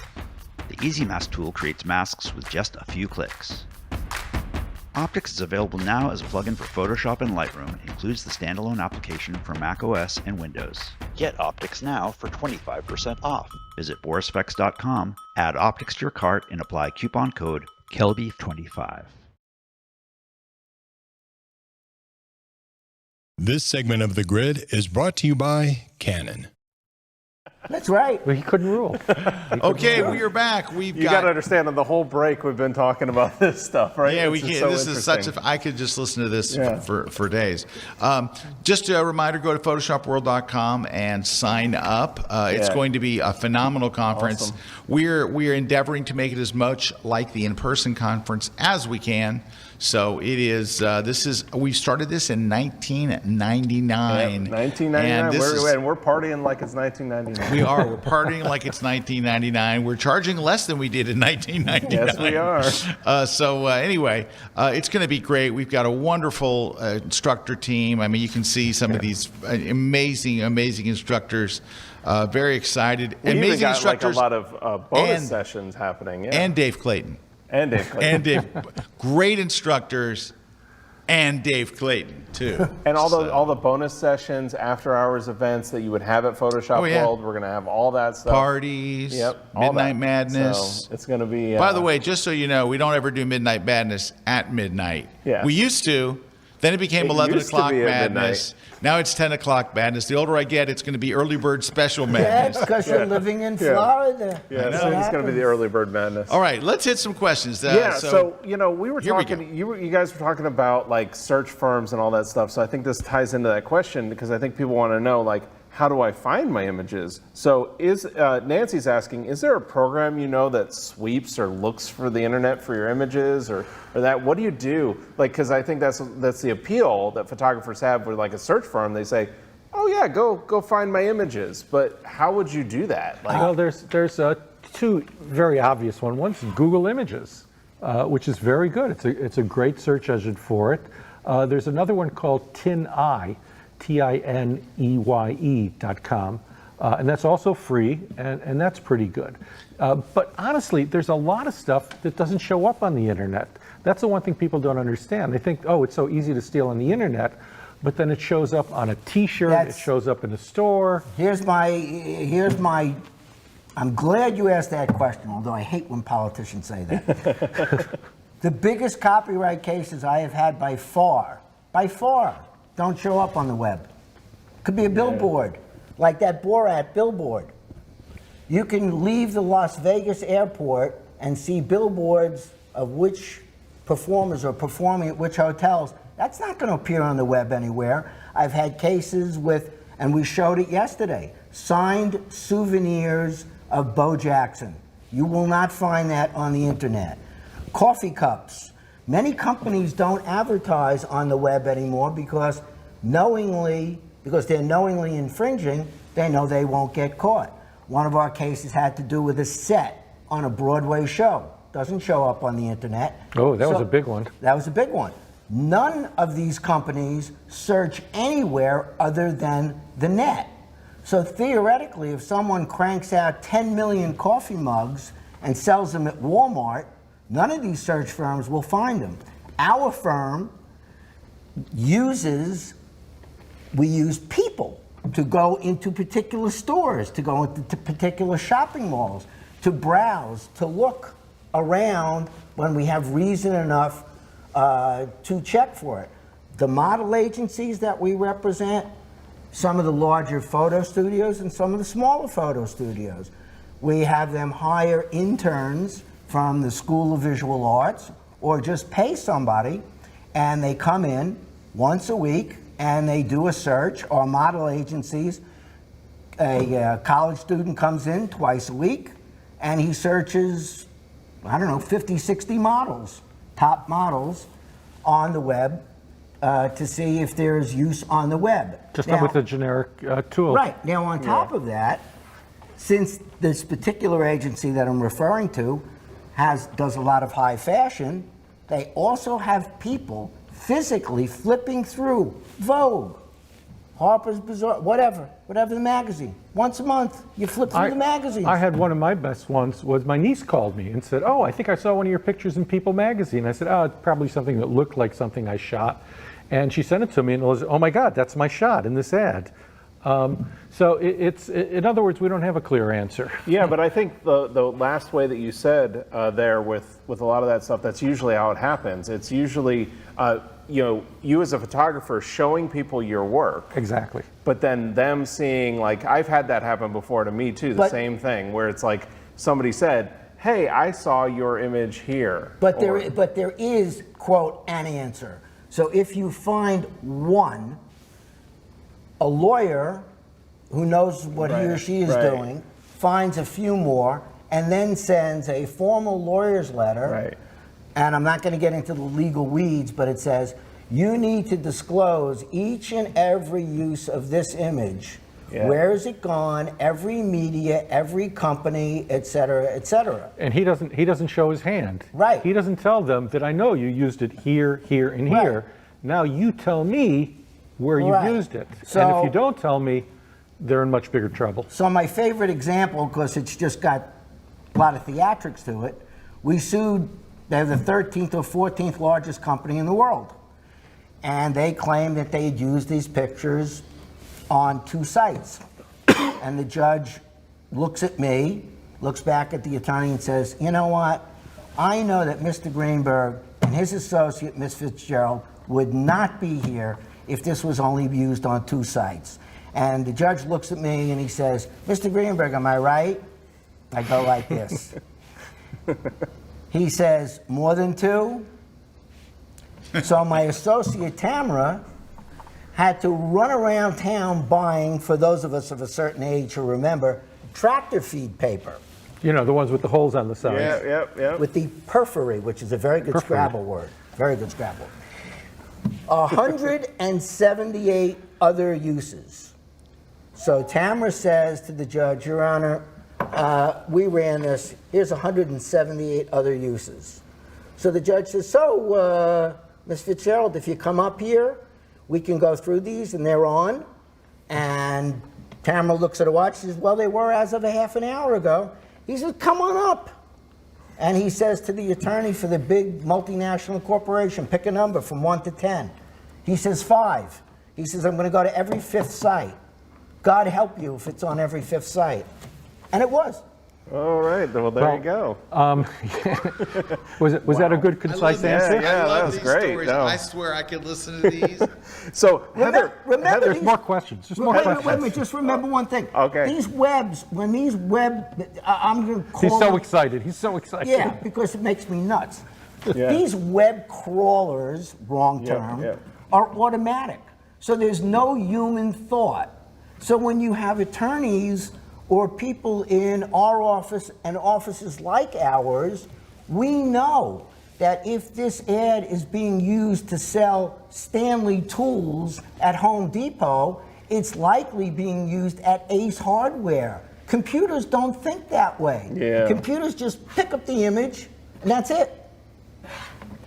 The Easy Mask tool creates masks with just a few clicks. Optics is available now as a plugin for Photoshop and Lightroom and includes the standalone application for Mac OS and Windows. Get Optics now for 25% off. Visit borisfx.com, add Optics to your cart, and apply coupon code KELBY25. This segment of The Grid is brought to you by Canon. That's right. Well, he couldn't rule. Okay, we are back. You got to understand, on the whole break, we've been talking about this stuff, right? Yeah, we It's can't. so This is such interesting. a. I could just listen to this Yeah. for days. Just a reminder: go to PhotoshopWorld.com and sign up. It's Yeah. going to be a phenomenal conference. Awesome. We're endeavoring to make it as much like the in-person conference as we can. So it is. We started this in 1999. Yeah, 1999. And we're partying like it's 1999. We are. We're partying like it's 1999. We're charging less than we did in 1999. Yes, we are. Anyway, it's going to be great. We've got a wonderful instructor team. I mean, you can see some of these amazing instructors. Very excited. We even Amazing got instructors. Like a lot of bonus and- sessions happening. Yeah. And Dave Clayton. And Dave Clayton. And Dave. Great instructors. And Dave Clayton, too. And all the bonus sessions, after hours events that you would have at Photoshop World, we're going to have all that stuff. Parties, Yep. all Midnight that. Madness. So it's going to be. By the way, just so you know, we don't ever do Midnight Madness at midnight. Yeah. We used to. Then it became It 11 used to o'clock be at madness. Now it's 10 o'clock madness. The older I get, it's going to be early bird special Yeah, madness. it's because you're living in Florida. Yeah, That's so what it's going to be the happens. early bird madness. All right, let's hit some questions. So we were here we talking. You guys were talking about like search firms and all that stuff. So I think this ties into that question because I think people want to know like, how do I find my images? So Nancy's asking, is there a program that sweeps or looks for the internet for your images or that? What do you do? Like, because I think that's the appeal that photographers have with like a search firm. They say, oh yeah, go find my images. But how would you do that? Like, Well, there's two very obvious ones. One's Google Images, which is very good. It's a great search engine for it. There's another one called TinEye, TINEYE.com, and that's also free, and that's pretty good. But honestly, there's a lot of stuff that doesn't show up on the internet. That's the one thing people don't understand. They think, oh, it's so easy to steal on the internet, but then it shows up on a T-shirt, it shows up in a store. Here's my. I'm glad you asked that question, although I hate when politicians say that. The biggest copyright cases I have had by far, don't show up on the web. Could be a billboard, like that Borat billboard. You can leave the Las Vegas airport and see billboards of which performers are performing at which hotels. That's not going to appear on the web anywhere. I've had cases with, and we showed it yesterday, signed souvenirs of Bo Jackson. You will not find that on the internet. Coffee cups. Many companies don't advertise on the web anymore because they're knowingly infringing, they know they won't get caught. One of our cases had to do with a set on a Broadway show. Doesn't show up on the internet. Oh, that was a big one. That was a big one. None of these companies search anywhere other than the net. So theoretically, if someone cranks out 10 million coffee mugs and sells them at Walmart, none of these search firms will find them. Our firm we use people to go into particular stores, to go into particular shopping malls, to browse, to look around when we have reason enough to check for it. The model agencies that we represent, some of the larger photo studios and some of the smaller photo studios, we have them hire interns from the School of Visual Arts or just pay somebody, and they come in once a week and they do a search. Or model agencies, a college student comes in twice a week and he searches, 50, 60 models, top models on the web to see if there's use on the web. Just not with a generic tool. Right. Now, on top of that, since this particular agency that I'm referring to does a lot of high fashion, they also have people physically flipping through Vogue, Harper's Bazaar, whatever the magazine. Once a month, you flip through the magazines. I had one of my best ones. Was my niece called me and said, "Oh, I think I saw one of your pictures in People magazine." I said, "Oh, it's probably something that looked like something I shot." And she sent it to me, and it was, "Oh my God, that's my shot in this ad." So it's in other words, we don't have a clear answer. Yeah, but I think the last way that you said there with a lot of that stuff, that's usually how it happens. It's usually you as a photographer showing people your work. Exactly. But then them seeing, like, I've had that happen before to me too, the same thing, where it's like somebody said, "Hey, I saw your image here." But there is, quote, an answer. So if you find one, a lawyer who knows what he or she is doing finds a few more and then sends a formal lawyer's letter. Right. And I'm not going to get into the legal weeds, but it says, you need to disclose each and every use of this image. Yeah. Where is it gone? Every media, every company, et cetera, et cetera. And he doesn't show his hand. Right. He doesn't tell them that I know you used it here, here, and here. Now you tell me where you used it. So, and if you don't tell me, they're in much bigger trouble. So my favorite example, because it's just got a lot of theatrics to it, we sued, they're the 13th or 14th largest company in the world. And they claim that they had used these pictures on 2 sites. And the judge looks at me, looks back at the attorney and says, "You know what? I know that Mr. Greenberg and his associate, Ms. Fitzgerald, would not be here if this was only used on 2 sites." And the judge looks at me and he says, "Mr. Greenberg, am I right?" I go like this. He says, "More than 2?" So my associate Tamara had to run around town buying, for those of us of a certain age who remember, tractor feed paper. You know, the ones with the holes on the sides. Yeah. With the perfory, which is a very good Scrabble word. Very good Scrabble. 178 other uses. So Tamara says to the judge, "Your Honor, we ran this. Here's 178 other uses." So the judge says, "So, Ms. Fitzgerald, if you come up here, we can go through these," and they're on. And Tamara looks at her watch and says, "Well, they were as of a half an hour ago." He says, "Come on up." And he says to the attorney for the big multinational corporation, "Pick a number from 1 to 10. He says 5. He says, "I'm going to go to every 5th site. God help you if it's on every 5th site." And it was. All right. Well, there you go. Was that a good, concise answer? Yeah, I love that was these great. stories. No. I swear I could listen to these. So, Heather, remember There's these, more questions. There's more wait, questions. wait a minute, just remember one thing. Okay. These webs, when these I'm going to call He's so them- excited. He's so excited. Yeah, because it makes me nuts. Yeah. These web crawlers, wrong term, are automatic. So there's no human thought. So when you have attorneys or people in our office and offices like ours, we know that if this ad is being used to sell Stanley tools at Home Depot, it's likely being used at Ace Hardware. Computers don't think that way. Yeah. Computers just pick up the image and that's it.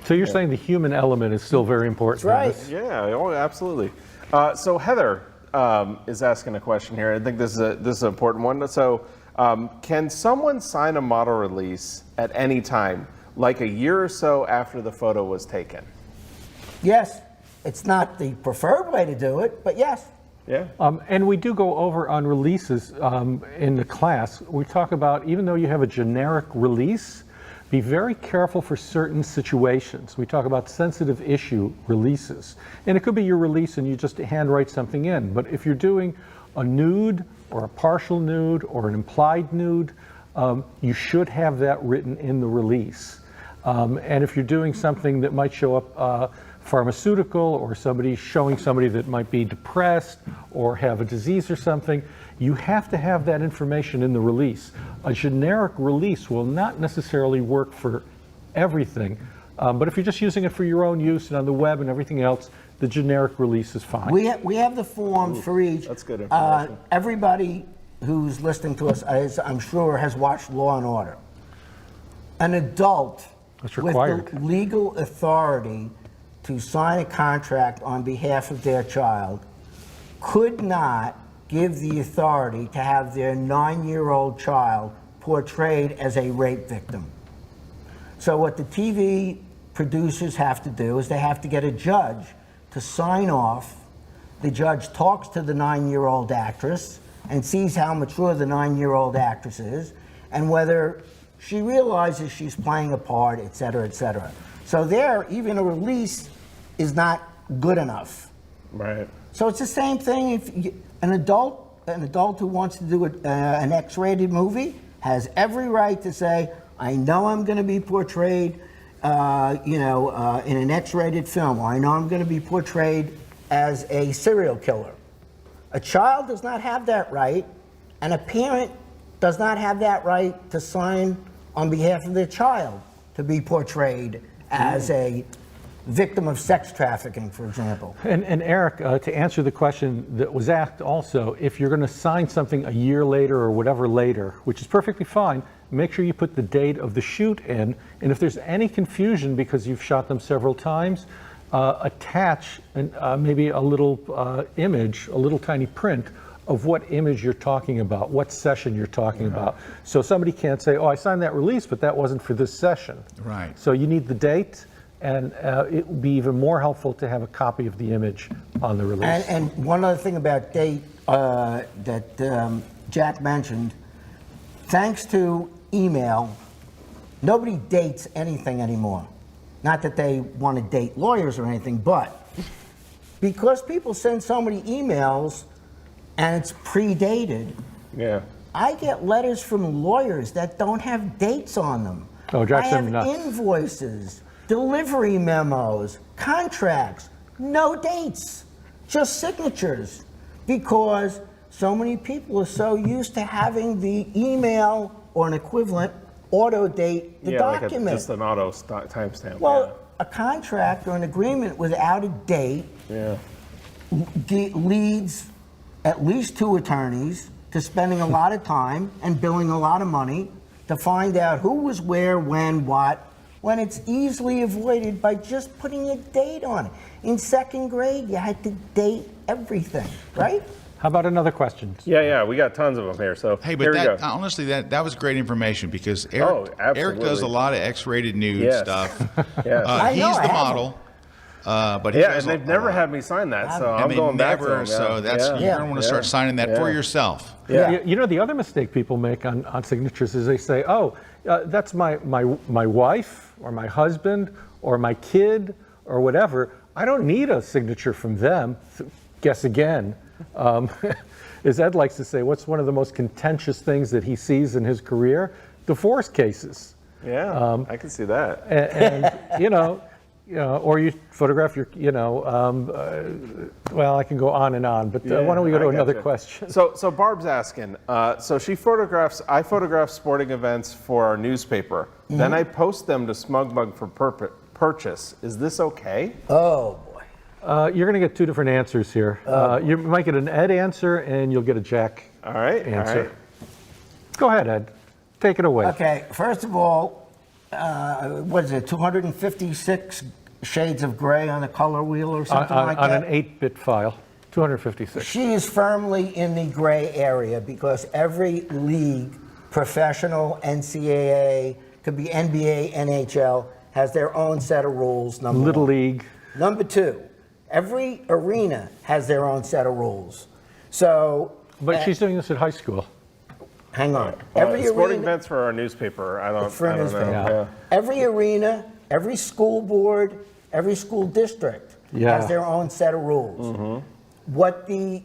So you're saying the human element is still very important. That's right. Yeah, oh, absolutely. So Heather is asking a question here. I think this is an important one. So can someone sign a model release at any time, like a year or so after the photo was taken? Yes, it's not the preferred way to do it, but yes. Yeah. And we do go over on releases in the class. We talk about, even though you have a generic release, be very careful for certain situations. We talk about sensitive issue releases. And it could be your release and you just handwrite something in. But if you're doing a nude or a partial nude or an implied nude, you should have that written in the release. And if you're doing something that might show up pharmaceutical, or somebody showing somebody that might be depressed or have a disease or something, you have to have that information in the release. A generic release will not necessarily work for everything, but if you're just using it for your own use and on the web and everything else, the generic release is fine. We have the forms for each. That's good information. Everybody who's listening to us, I'm sure, has watched Law and Order. An adult That's with required. the legal authority to sign a contract on behalf of their child could not give the authority to have their 9-year-old child portrayed as a rape victim. So what the TV producers have to do is they have to get a judge to sign off. The judge talks to the 9-year-old actress and sees how mature the 9-year-old actress is and whether she realizes she's playing a part, et cetera, et cetera. So there, even a release is not good enough. Right. So it's the same thing. If an adult who wants to do an X-rated movie has every right to say, I know I'm going to be portrayed, in an X-rated film, or I know I'm going to be portrayed as a serial killer. A child does not have that right, and a parent does not have that right to sign on behalf of their child to be portrayed as a victim of sex trafficking, for example. And Eric, to answer the question that was asked also, if you're going to sign something a year later or whatever later, which is perfectly fine, make sure you put the date of the shoot in. And if there's any confusion because you've shot them several times, attach maybe a little image, a little tiny print of what image you're talking about, what session you're talking about. So somebody can't say, oh, I signed that release, but that wasn't for this session. Right. So you need the date, and it would be even more helpful to have a copy of the image on the release. And one other thing about date that Jack mentioned, thanks to email, nobody dates anything anymore. Not that they want to date lawyers or anything, but because people send so many emails and it's predated, Yeah. I get letters from lawyers that don't have dates on them. Oh, Jack I sent me have nuts. invoices, delivery memos, contracts, no dates, just signatures, because so many people are so used to having the email or an equivalent auto date the document. Like just an auto timestamp. Well, a contract or an agreement without a date leads at least 2 attorneys to spending a lot of time and billing a lot of money to find out who was where, when, what, when it's easily avoided by just putting a date on it. In 2nd grade, you had to date everything, right? How about another question? Yeah, we got tons of them here. So Hey, here but we go. honestly, that was great information because Eric absolutely. does a lot of X-rated nude Yes. stuff. Yes. I know, He's I the have model, but he Yeah, does and they've a never lot. had me sign that, so And I'm they going back to never, them. so that's you're Yeah. gonna want to start signing that for yourself. Yeah. You know, the other mistake people make on signatures is they say, oh, that's my wife or my husband or my kid or whatever. I don't need a signature from them. Guess again. As Ed likes to say, what's one of the most contentious things that he sees in his career? Divorce cases. Yeah, I can see that. And you know, or you photograph your, well, I can go on and on, but why don't we go to another question? So Barb's asking, so I photograph sporting events for our newspaper. Then I post them to SmugMug for purchase. Is this okay? Oh, boy. You're going to get two different answers here. You might get an Ed answer and you'll get a Jack answer. All right. Go ahead, Ed. Take it away. Okay, first of all, what is it, 256 shades of gray on the color wheel or something like that? On an 8-bit file, 256. She is firmly in the gray area because every league, professional, NCAA, could be NBA, NHL, has their own set of rules, number Little one. League. Number two, every arena has their own set of rules. So... But she's doing this at high school. Hang on. Sporting events for our newspaper. I don't know. Yeah. Every arena, every school board, every school district has their own set of rules. What the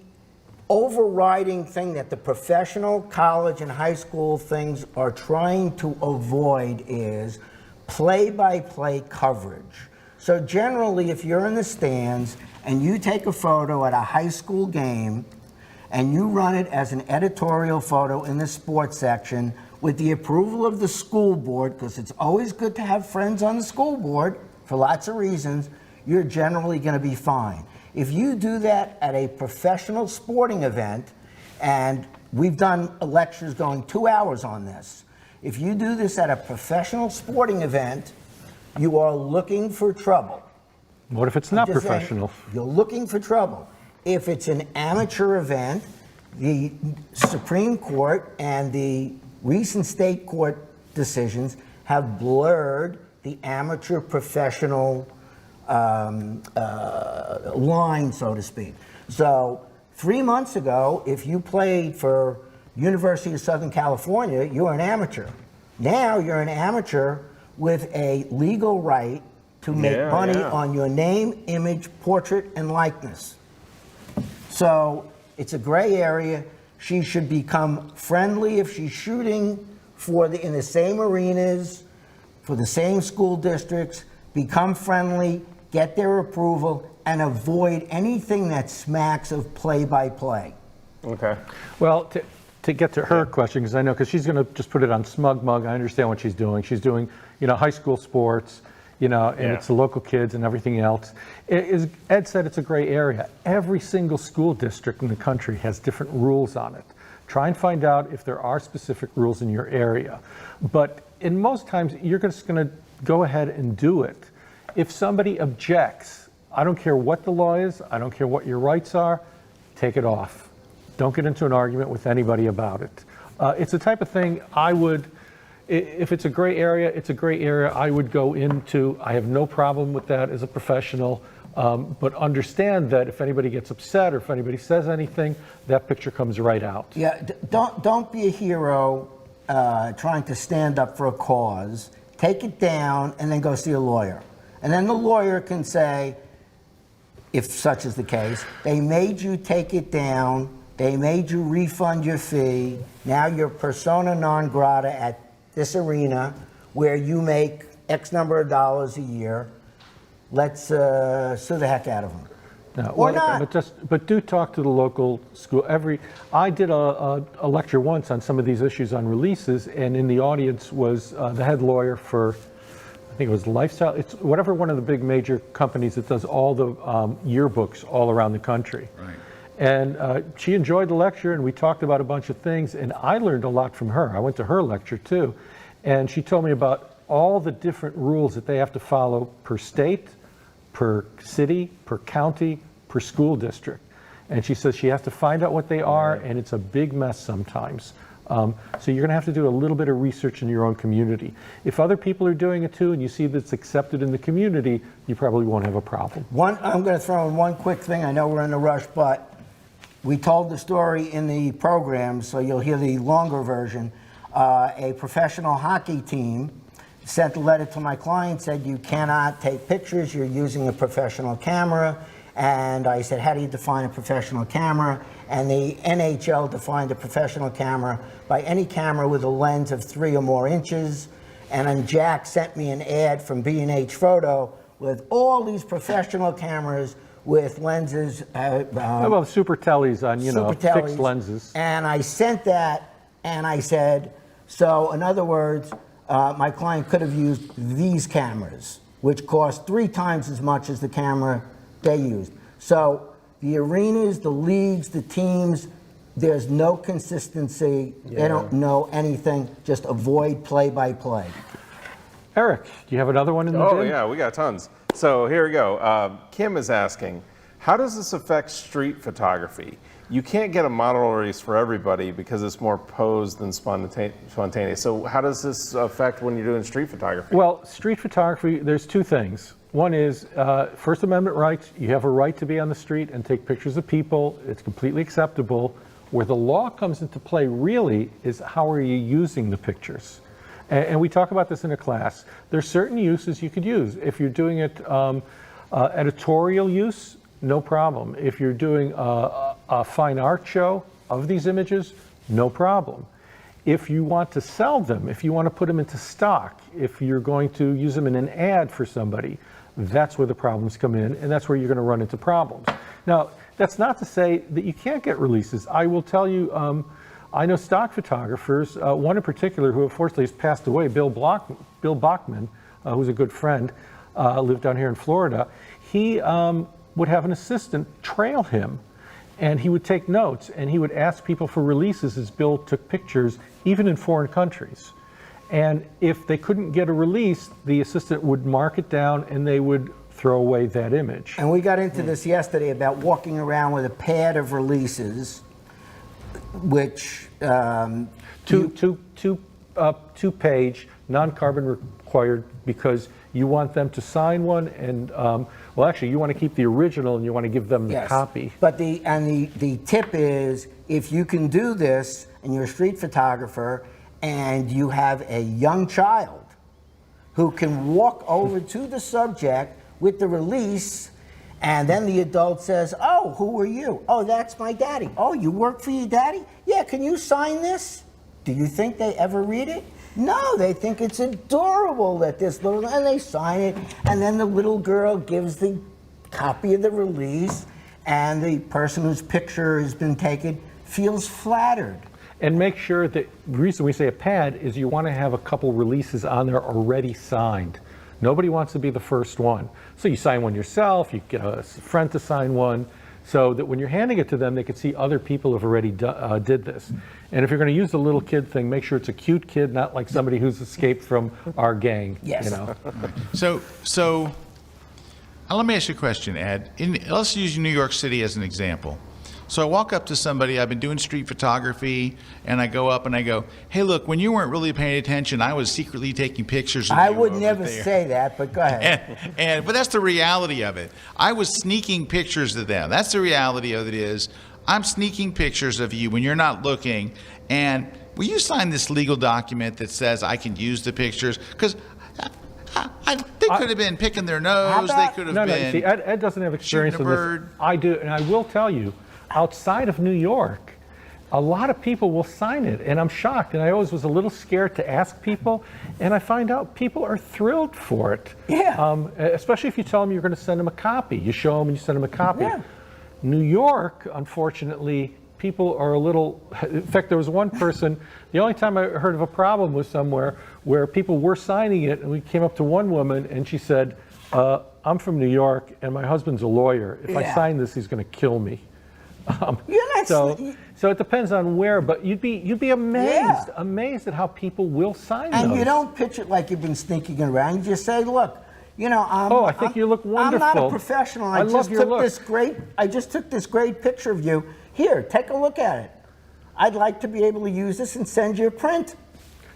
overriding thing that the professional, college, and high school things are trying to avoid is play-by-play coverage. So generally, if you're in the stands and you take a photo at a high school game, and you run it as an editorial photo in the sports section with the approval of the school board, because it's always good to have friends on the school board for lots of reasons, you're generally going to be fine. If you do that at a professional sporting event, and we've done lectures going 2 hours on this, if you do this at a professional sporting event, you are looking for trouble. What if it's not Just saying, professional? you're looking for trouble. If it's an amateur event, the Supreme Court and the recent state court decisions have blurred the amateur professional line, so to speak. So 3 months ago, if you played for University of Southern California, you were an amateur. Now you're an amateur with a legal right to make money on your name, image, portrait, and likeness. So it's a gray area. She should become friendly if she's shooting in the same arenas, for the same school districts. Become friendly, get their approval, and avoid anything that smacks of play-by-play. Okay. Well, to get to her question, because I know, because she's going to just put it on SmugMug. I understand what she's doing. She's doing, high school sports. And it's the local kids and everything else. As Ed said, it's a gray area. Every single school district in the country has different rules on it. Try and find out if there are specific rules in your area. But in most times, you're just going to go ahead and do it. If somebody objects, I don't care what the law is, I don't care what your rights are, take it off. Don't get into an argument with anybody about it. It's the type of thing I would... If it's a gray area, it's a gray area I would go into. I have no problem with that as a professional, but understand that if anybody gets upset or if anybody says anything, that picture comes right out. Yeah, don't be a hero trying to stand up for a cause. Take it down and then go see a lawyer. And then the lawyer can say, if such is the case, they made you take it down, they made you refund your fee, now you're persona non grata at this arena where you make X number of dollars a year. Let's sue the heck out of them. No, or not. But do talk to the local school. I did a lecture once on some of these issues on releases, and in the audience was the head lawyer for, I think it was Lifestyle. It's whatever one of the big major companies that does all the yearbooks all around the country. Right. And she enjoyed the lecture, and we talked about a bunch of things, and I learned a lot from her. I went to her lecture too, and she told me about all the different rules that they have to follow per state, per city, per county, per school district. And she says she has to find out what they are, and it's a big mess sometimes. So you're going to have to do a little bit of research in your own community. If other people are doing it too, and you see that it's accepted in the community, you probably won't have a problem. I'm going to throw in one quick thing. I know we're in a rush, but we told the story in the program, so you'll hear the longer version. A professional hockey team sent a letter to my client, said you cannot take pictures, you're using a professional camera. And I said, how do you define a professional camera? And the NHL defined a professional camera by any camera with a lens of 3 or more inches. And then Jack sent me an ad from B&H Photo with all these professional cameras with lenses. Well, super tellies on, Super fixed tellies. lenses. And I sent that, and I said, so in other words, my client could have used these cameras, which cost 3 times as much as the camera they used. So the arenas, the leagues, the teams, there's no consistency. They don't know anything. Just avoid play-by-play. Eric, do you have another one in the Oh, gym? yeah, we got tons. So here we go. Kim is asking, how does this affect street photography? You can't get a model release for everybody because it's more posed than spontaneous. So how does this affect when you're doing street photography? Well, street photography, there's 2 things. One is First Amendment rights. You have a right to be on the street and take pictures of people. It's completely acceptable. Where the law comes into play really is how are you using the pictures? And we talk about this in a class. There's certain uses you could use. If you're doing it editorial use, no problem. If you're doing a fine art show of these images, no problem. If you want to sell them, if you want to put them into stock, if you're going to use them in an ad for somebody, that's where the problems come in, and that's where you're going to run into problems. Now, that's not to say that you can't get releases. I will tell you, I know stock photographers, one in particular who unfortunately has passed away, Bill Bachman, who's a good friend, lived down here in Florida. He would have an assistant trail him, and he would take notes, and he would ask people for releases as Bill took pictures, even in foreign countries. And if they couldn't get a release, the assistant would mark it down, and they would throw away that image. And we got into this yesterday about walking around with a pad of releases, which Two-page, non-carbon required, because you want them to sign one, and well, actually, you want to keep the original, and you want to give them the copy. But the tip is, if you can do this, and you're a street photographer, and you have a young child who can walk over to the subject with the release, and then the adult says, oh, who are you? Oh, that's my daddy. Oh, you work for your daddy? Yeah, can you sign this? Do you think they ever read it? No, they think it's adorable that this little, and they sign it, and then the little girl gives the copy of the release, and the person whose picture has been taken feels flattered. And make sure that, the reason we say a pad is you want to have a couple releases on there already signed. Nobody wants to be the first one. So you sign one yourself, you get a friend to sign one, so that when you're handing it to them, they can see other people have already did this. And if you're going to use the little kid thing, make sure it's a cute kid, not like somebody who's escaped from our gang. Yes. So let me ask you a question, Ed. Let's use New York City as an example. So I walk up to somebody, I've been doing street photography, and I go up and I go, hey, look, when you weren't really paying attention, I was secretly taking pictures of you. I would over never there." say that, but go ahead. But that's the reality of it. I was sneaking pictures of them. That's the reality of it is, I'm sneaking pictures of you when you're not looking, and will you sign this legal document that says I can use the pictures? Because they could have been picking their nose. They could have been. See, Ed doesn't have experience shooting in a this. bird. I do, and I will tell you, outside of New York, a lot of people will sign it, and I'm shocked. And I always was a little scared to ask people, and I find out people are thrilled for it. Yeah. Especially if you tell them you're going to send them a copy. You show them and you send them a copy. Yeah. New York, unfortunately, people are a little. In fact, there was one person. The only time I heard of a problem was somewhere where people were signing it, and we came up to one woman, and she said, "I'm from New York, and my husband's a lawyer. If I sign this, he's going to kill me." So it depends on where, but you'd be amazed at how people will sign those. And you don't pitch it like you've been sneaking around. You just say, look, I think you look wonderful. I'm not a professional. I just took this great picture of you. Here, take a look at it. I'd like to be able to use this and send you a print.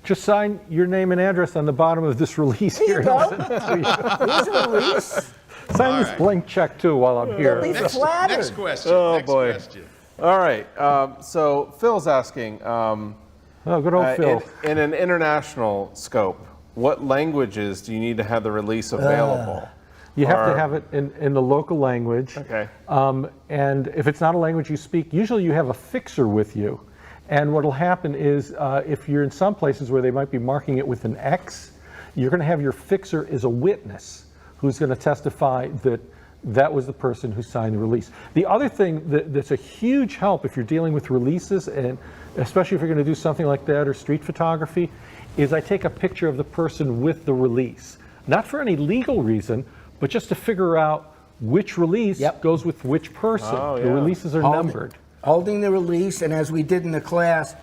Just sign your name and address on the bottom of this release Here here. you go. Here's a release. Sign this blank check too while I'm here. Be flattered. Next question. Oh, next boy. question. All right. So Phil's asking, Oh, good old Phil. in an international scope, what languages do you need to have the release available? You have to have it in the local language. Okay. And if it's not a language you speak, usually you have a fixer with you. And what will happen is if you're in some places where they might be marking it with an X, you're going to have your fixer as a witness. who's going to testify that that was the person who signed the release. The other thing that's a huge help if you're dealing with releases, and especially if you're going to do something like that or street photography, is I take a picture of the person with the release. Not for any legal reason, but just to figure out which release goes with which person. The releases are numbered. Holding the release, and as we did in the class,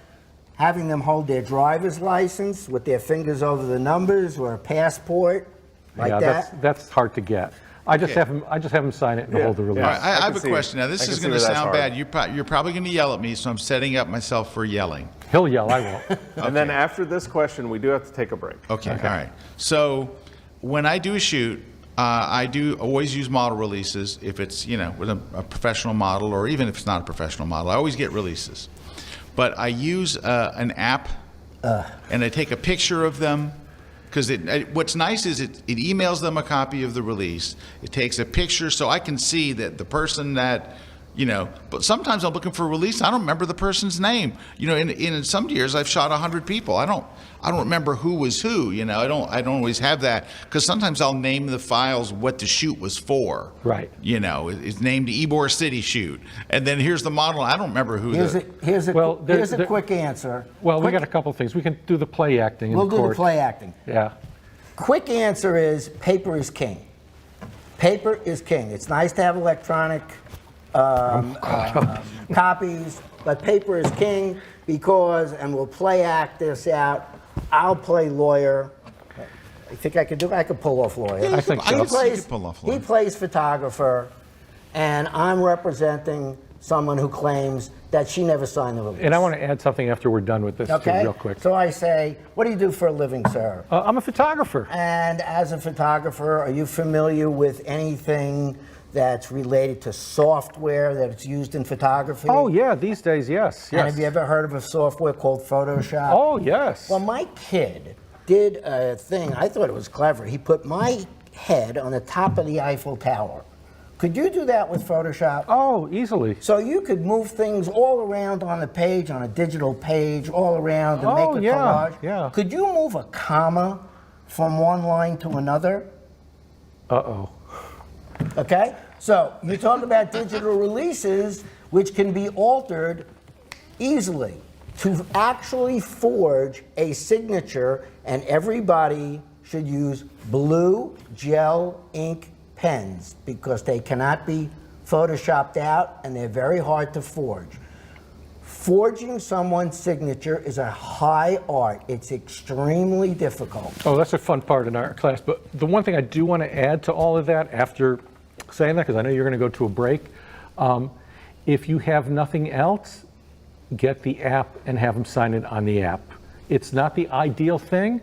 having them hold their driver's license with their fingers over the numbers, or a passport, like that. That's hard to get. I just have them sign it and hold the release. All right, I have a question. Now, this is going to sound bad. You're probably going to yell at me, so I'm setting up myself for yelling. He'll yell, I won't. And then after this question, we do have to take a break. Okay. All right. So when I do a shoot, I do always use model releases if it's, with a professional model, or even if it's not a professional model. I always get releases. But I use an app, and I take a picture of them. Because what's nice is it emails them a copy of the release. It takes a picture so I can see that the person that, but sometimes I'm looking for a release. I don't remember the person's name. In some years I've shot 100 people. I don't remember who was who. I don't always have that, because sometimes I'll name the files what the shoot was for. Right. It's named Ybor City shoot, and then here's the model. I don't remember who. Here's a quick answer. Well, we got a couple things. We can do the play acting. We'll do the play acting. Yeah. Quick answer is paper is king. Paper is king. It's nice to have electronic copies, but paper is king because, and we'll play act this out. I'll play lawyer. I think I could pull off lawyer. Yeah, I think so. He plays photographer, and I'm representing someone who claims that she never signed the release. And I want to add something after we're done with this, too, real quick. So I say, what do you do for a living, sir? I'm a photographer. And as a photographer, are you familiar with anything that's related to software that's used in photography? Oh, yeah, these days, yes. And have you ever heard of a software called Photoshop? Oh, yes. Well, my kid did a thing, I thought it was clever. He put my head on the top of the Eiffel Tower. Could you do that with Photoshop? Oh, easily. So you could move things all around on the page, on a digital page, all around and make a collage. Yeah. Could you move a comma from one line to another? Uh-oh. Okay? So you talk about digital releases, which can be altered easily to actually forge a signature, and everybody should use blue gel ink pens because they cannot be photoshopped out and they're very hard to forge. Forging someone's signature is a high art. It's extremely difficult. Oh, that's a fun part in our class. But the one thing I do want to add to all of that after saying that, because I know you're going to go to a break, if you have nothing else, get the app and have them sign it on the app. It's not the ideal thing,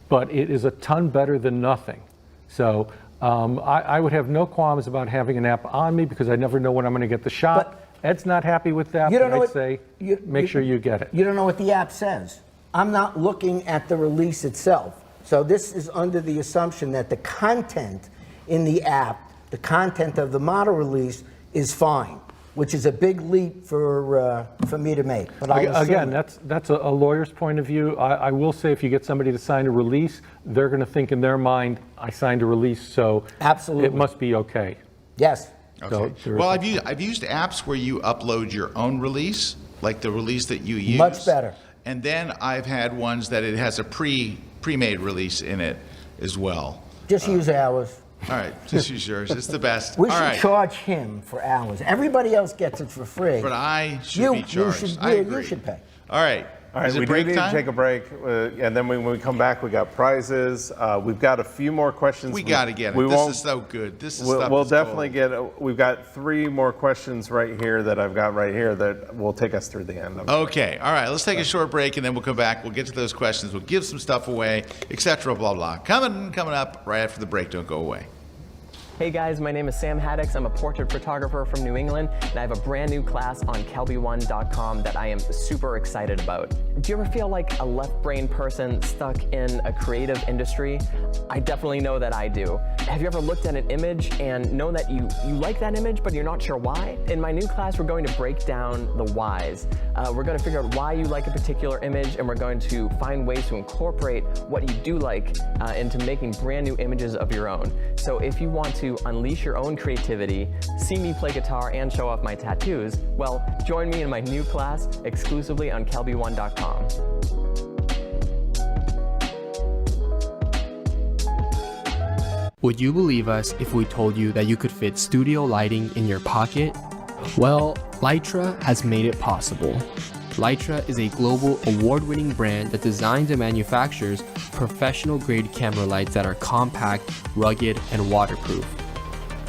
but it is a ton better than nothing. So I would have no qualms about having an app on me because I never know when I'm going to get the shot. But Ed's not happy with that, but I'd say make sure you get it. You don't know what the app says. I'm not looking at the release itself. So this is under the assumption that the content in the app, the content of the model release is fine, which is a big leap for me to make. But again, that's a lawyer's point of view. I will say if you get somebody to sign a release, they're going to think in their mind, I signed a release, so absolutely it must be okay. Yes. Okay. So well, I've used apps where you upload your own release, like the release that you use. Much better. And then I've had ones that it has a pre-made release in it as well. Just use ours. All right, just use yours. It's the best. We All should right. charge him for hours. Everybody else gets it for free. But I should be charged. I agree. You should pay. All right. All right, Is it we do break need time? to take a break, and then when we come back, we got prizes. We've got a few more questions. We got to get it. We This won't- is so good. This is We'll, stuff we'll is definitely gold. get. We've got 3 more questions right here that I've got right here that will take us through the end of it. Okay. All right. Let's take a short break, and then we'll come back. We'll get to those questions. We'll give some stuff away, etc. Blah blah. Coming up right after the break. Don't go away. Hey guys, my name is Sam Haddix. I'm a portrait photographer from New England, and I have a brand new class on kelby1.com that I am super excited about. Do you ever feel like a left-brained person stuck in a creative industry? I definitely know that I do. Have you ever looked at an image and know that you like that image, but you're not sure why? In my new class, we're going to break down the whys. We're going to figure out why you like a particular image, and we're going to find ways to incorporate what you do like into making brand new images of your own. So if you want to unleash your own creativity, see me play guitar, and show off my tattoos, well, join me in my new class exclusively on Kelby1.com. Would you believe us if we told you that you could fit studio lighting in your pocket? Well, Lytra has made it possible. Lytra is a global award-winning brand that designs and manufactures professional-grade camera lights that are compact, rugged, and waterproof.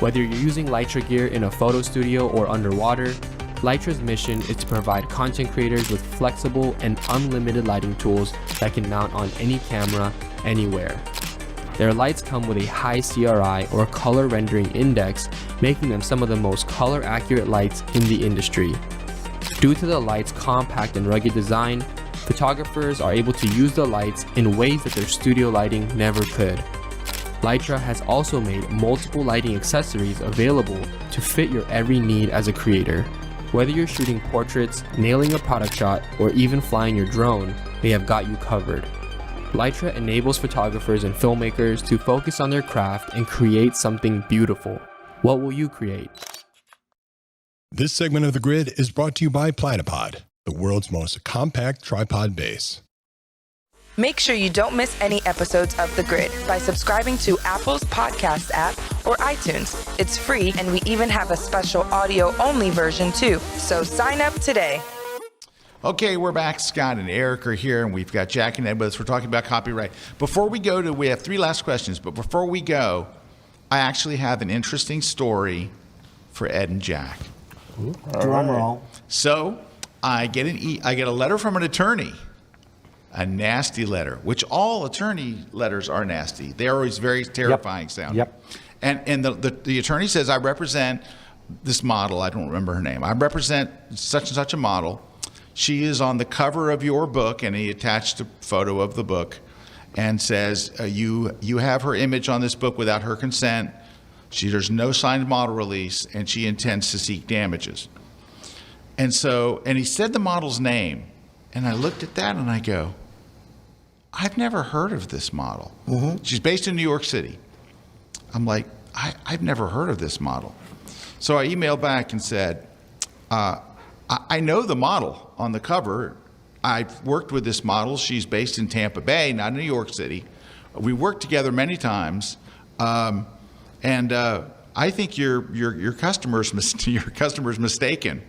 Whether you're using Lytra gear in a photo studio or underwater, Lytra's mission is to provide content creators with flexible and unlimited lighting tools that can mount on any camera, anywhere. Their lights come with a high CRI or color rendering index, making them some of the most color accurate lights in the industry. Due to the light's compact and rugged design, photographers are able to use the lights in ways that their studio lighting never could. Lytra has also made multiple lighting accessories available to fit your every need as a creator. Whether you're shooting portraits, nailing a product shot, or even flying your drone, they have got you covered. Lytra enables photographers and filmmakers to focus on their craft and create something beautiful. What will you create? This segment of The Grid is brought to you by Platypod, the world's most compact tripod base. Make sure you don't miss any episodes of The Grid by subscribing to Apple's podcast app or iTunes. It's free, and we even have a special audio-only version too. So sign up today. Okay, we're back. Scott and Eric are here, and we've got Jack and Ed with us. We're talking about copyright. We have 3 last questions, but before we go, I actually have an interesting story for Ed and Jack. Drum roll. So I get a letter from an attorney, a nasty letter, which all attorney letters are nasty. They're always very terrifying sounding. Yep. And the attorney says, I represent this model. I don't remember her name. I represent such and such a model. She is on the cover of your book, and he attached a photo of the book and says, you have her image on this book without her consent. There's no signed model release, and she intends to seek damages. And he said the model's name, and I looked at that and I go, I've never heard of this model. Mm-hmm. She's based in New York City. I'm like, I've never heard of this model. So I emailed back and said, I know the model on the cover. I've worked with this model. She's based in Tampa Bay, not New York City. We worked together many times, and I think your customer's mistaken.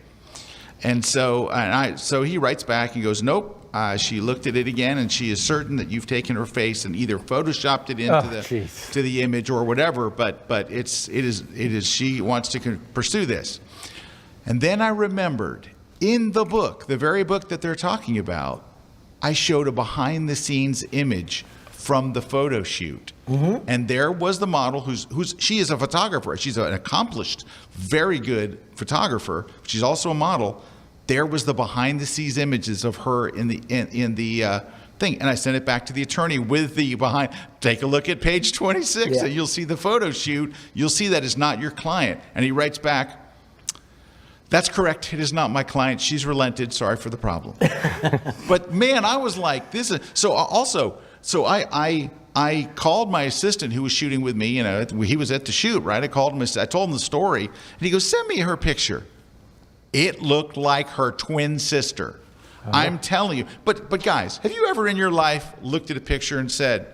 And so he writes back and goes, nope. She looked at it again, and she is certain that you've taken her face and either photoshopped it into to the image or whatever. But it is she wants to pursue this. And then I remembered, in the book, the very book that they're talking about, I showed a behind-the-scenes image from the photo shoot. Mm-hmm. And there was the model she is a photographer. She's an accomplished, very good photographer. She's also a model. There was the behind-the-scenes images of her in the thing. And I sent it back to the attorney with the behind. Take a look at page 26, and you'll see the photo shoot. You'll see that is not your client. And he writes back, that's correct. It is not my client. She's relented. Sorry for the problem. But man, I was like, this is so. Also, so I called my assistant who was shooting with me. You know, he was at the shoot, right? I called him. I told him the story, and he goes, "Send me her picture." It looked like her twin sister. I'm telling you. But guys, have you ever in your life looked at a picture and said,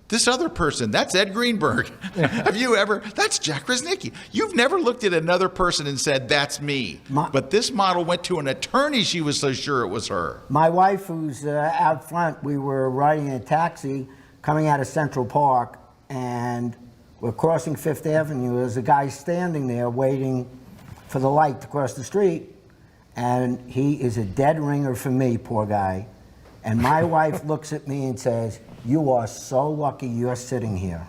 this other person, that's Ed Greenberg. Have you ever? That's Jack Reznicki. You've never looked at another person and said, that's me. But this model went to an attorney. She was so sure it was her. My wife, who's out front, we were riding a taxi coming out of Central Park, and we're crossing Fifth Avenue. There's a guy standing there waiting for the light to cross the street, and he is a dead ringer for me, poor guy. And my wife looks at me and says, you are so lucky you're sitting here.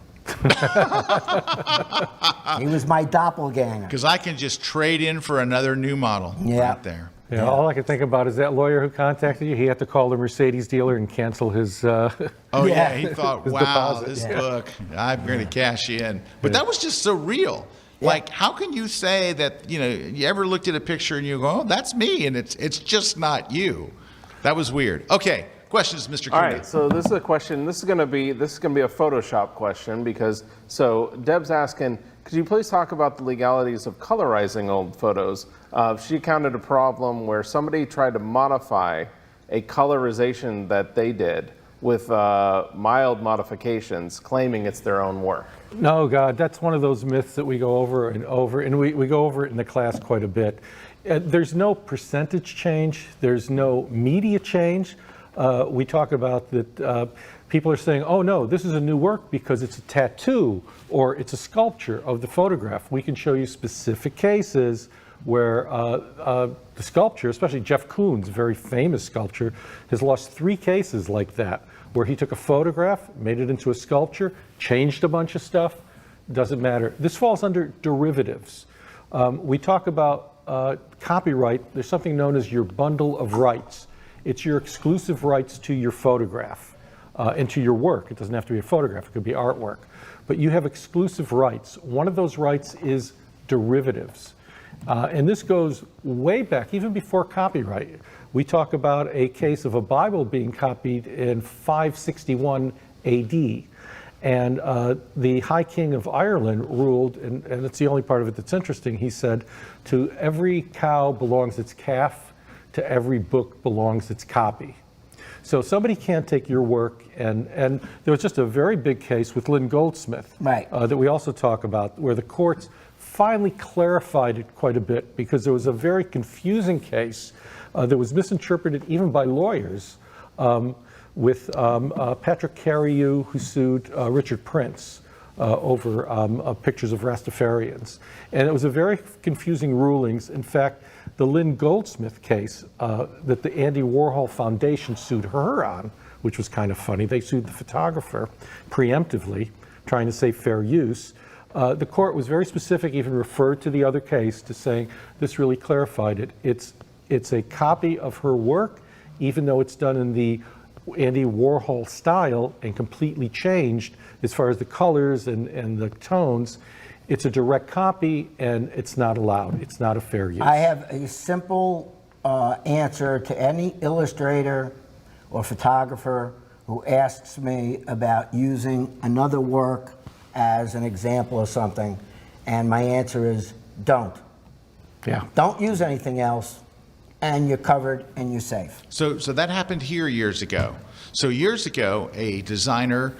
He was my doppelganger. Because I can just trade in for another new model right there. Yeah, all I can think about is that lawyer who contacted you. He had to call the Mercedes dealer and cancel his. Oh yeah, he thought, his wow, deposit. this book, I'm going to cash in. But that was just so real. Like, how can you say that? You ever looked at a picture and you go, "Oh, that's me," and it's just not you. That was weird. Okay, questions, Mr. All Kuna. right, so this is a question. This is going to be a Photoshop question because Deb's asking, could you please talk about the legalities of colorizing old photos? She encountered a problem where somebody tried to modify a colorization that they did with mild modifications, claiming it's their own work. No, God, that's one of those myths that we go over and over, and we go over it in the class quite a bit. There's no percentage change. There's no media change. We talk about that people are saying, oh no, this is a new work because it's a tattoo or it's a sculpture of the photograph. We can show you specific cases where the sculpture, especially Jeff Koons, a very famous sculptor, has lost 3 cases like that, where he took a photograph, made it into a sculpture, changed a bunch of stuff, doesn't matter. This falls under derivatives. We talk about copyright. There's something known as your bundle of rights. It's your exclusive rights to your photograph and to your work. It doesn't have to be a photograph, it could be artwork. But you have exclusive rights. One of those rights is derivatives. And this goes way back, even before copyright. We talk about a case of a Bible being copied in 561 AD. And the High King of Ireland ruled, and it's the only part of it that's interesting, he said, to every cow belongs its calf, to every book belongs its copy. So somebody can't take your work, and there was just a very big case with Lynn Goldsmith that we also talk about, where the courts finally clarified it quite a bit, because there was a very confusing case that was misinterpreted even by lawyers with Patrick Carriou, who sued Richard Prince over pictures of Rastafarians. And it was a very confusing rulings. In fact, the Lynn Goldsmith case that the Andy Warhol Foundation sued her on, which was kind of funny, they sued the photographer preemptively, trying to say fair use. The court was very specific, even referred to the other case to saying this really clarified it. It's a copy of her work, even though it's done in the Andy Warhol style and completely changed as far as the colors and the tones. It's a direct copy, and it's not allowed. It's not a fair use. I have a simple answer to any illustrator or photographer who asks me about using another work as an example of something, and my answer is don't. Yeah. Don't use anything else, and you're covered and you're safe. So that happened here years ago. So years ago, a designer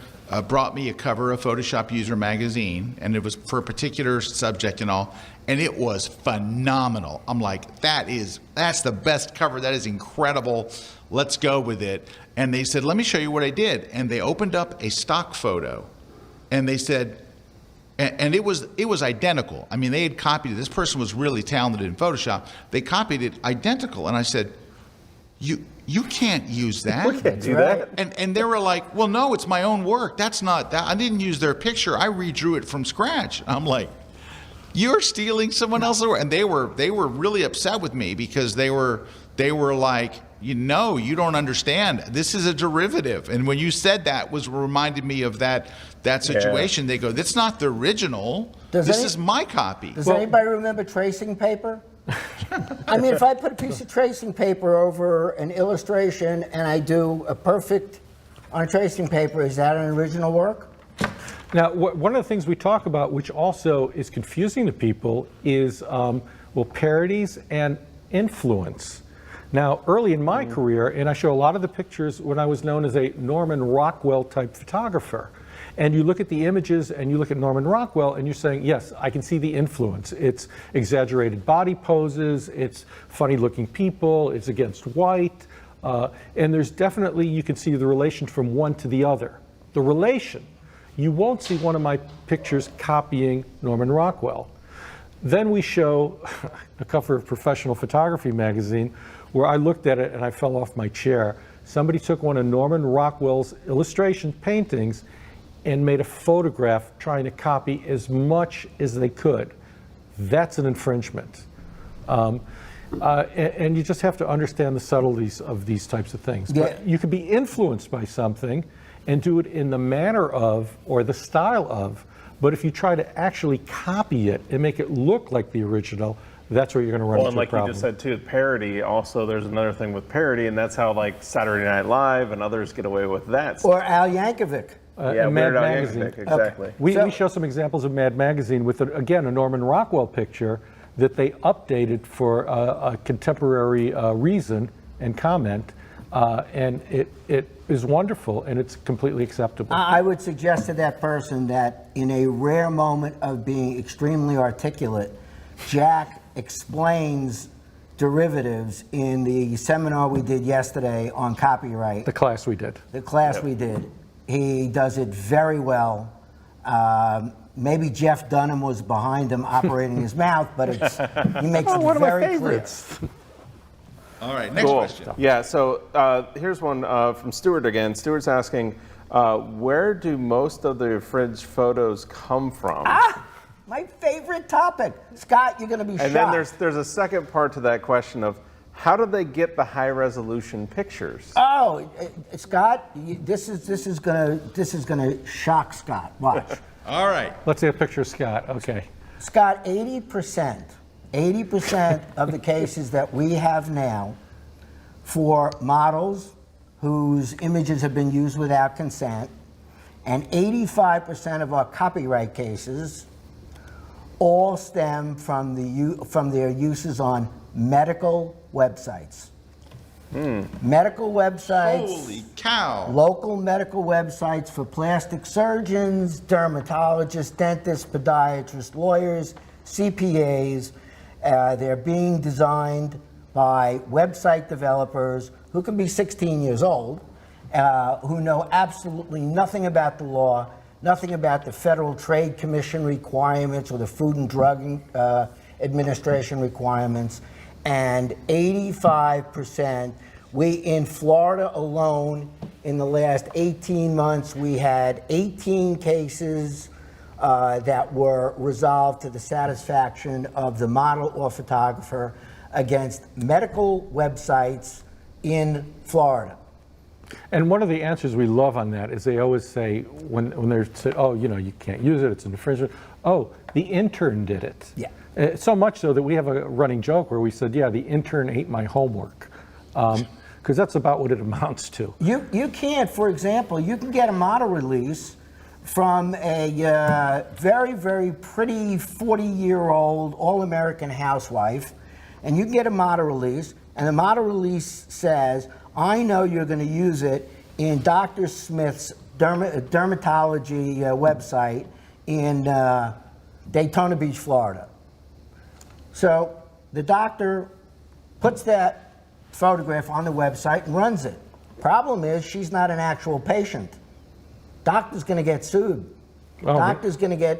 brought me a cover of Photoshop User magazine, and it was for a particular subject and all, and it was phenomenal. I'm like, that's the best cover. That is incredible. Let's go with it. And they said, let me show you what I did. And they opened up a stock photo, and they said, and it was identical. I mean, they had copied it. This person was really talented in Photoshop. They copied it identical. And I said, you can't use that. We can't do that. And they were like, well, no, it's my own work. That's not that. I didn't use their picture. I redrew it from scratch. I'm like, you're stealing someone else's work. And they were really upset with me, because they were like, you don't understand. This is a derivative. And when you said that, reminded me of that situation. They go, that's not the original. This is my copy. Does anybody remember tracing paper? I mean, if I put a piece of tracing paper over an illustration and I do a perfect on tracing paper, is that an original work? Now, one of the things we talk about, which also is confusing to people, is parodies and influence. Now, early in my career, and I show a lot of the pictures when I was known as a Norman Rockwell type photographer, and you look at the images and you look at Norman Rockwell and you're saying, yes, I can see the influence. It's exaggerated body poses, it's funny looking people, it's against white, and there's definitely, you can see the relation from one to the other. The relation. You won't see one of my pictures copying Norman Rockwell. Then we show a cover of Professional Photography magazine where I looked at it and I fell off my chair. Somebody took one of Norman Rockwell's illustration paintings and made a photograph trying to copy as much as they could. That's an infringement. And you just have to understand the subtleties of these types of things. Yeah. But you could be influenced by something and do it in the manner of or the style of, but if you try to actually copy it and make it look like the original, that's where you're going to run Well, into and a problem. like you just said too, parody. Also, there's another thing with parody, and that's how like Saturday Night Live and others get away with that. Or Al Yankovic. Yeah, and Mad Mad Magazine. Magazine. Exactly. We show some examples of Mad Magazine with, again, a Norman Rockwell picture that they updated for a contemporary reason and comment, and it is wonderful and it's completely acceptable. I would suggest to that person that in a rare moment of being extremely articulate, Jack explains derivatives in the seminar we did yesterday on copyright. The class we did. The class we did. He does it very well. Maybe Jeff Dunham was behind him operating his mouth, but he makes it one of my very clear. favorites. All right, next question. Yeah, so here's one from Stuart again. Stuart's asking, where do most of the fringe photos come from? My favorite topic. Scott, you're going to be shocked. And then there's a second part to that question of how do they get the high resolution pictures? Oh, Scott, this is gonna shock Scott. Watch. All right. Let's see a picture of Scott. Okay. Scott, 80% of the cases that we have now for models whose images have been used without consent, and 85% of our copyright cases all stem from their uses on medical websites. Medical websites. Holy cow. Local medical websites for plastic surgeons, dermatologists, dentists, podiatrists, lawyers, CPAs. They're being designed by website developers who can be 16 years old, who know absolutely nothing about the law, nothing about the Federal Trade Commission requirements or the Food and Drug Administration requirements. And 85%, in Florida alone, in the last 18 months, we had 18 cases that were resolved to the satisfaction of the model or photographer against medical websites in Florida. And one of the answers we love on that is they always say, when they're saying, oh, you can't use it, it's an infringement. Oh, the intern did it. Yeah. So much so that we have a running joke where we said, yeah, the intern ate my homework. Because that's about what it amounts to. You can't, for example, you can get a model release from a very, very pretty 40-year-old all-American housewife, and you can get a model release, and the model release says, I know you're going to use it in Dr. Smith's dermatology website in Daytona Beach, Florida. So the doctor puts that photograph on the website and runs it. Problem is, she's not an actual patient. Doctor's going to get sued. Oh, Doctor's going to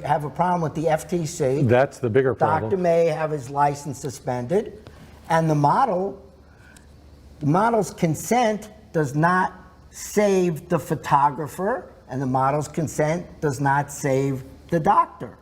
have a problem with the FTC. That's the bigger problem. Doctor may have his license suspended, and the model's consent does not save the photographer, and the model's consent does not save the doctor.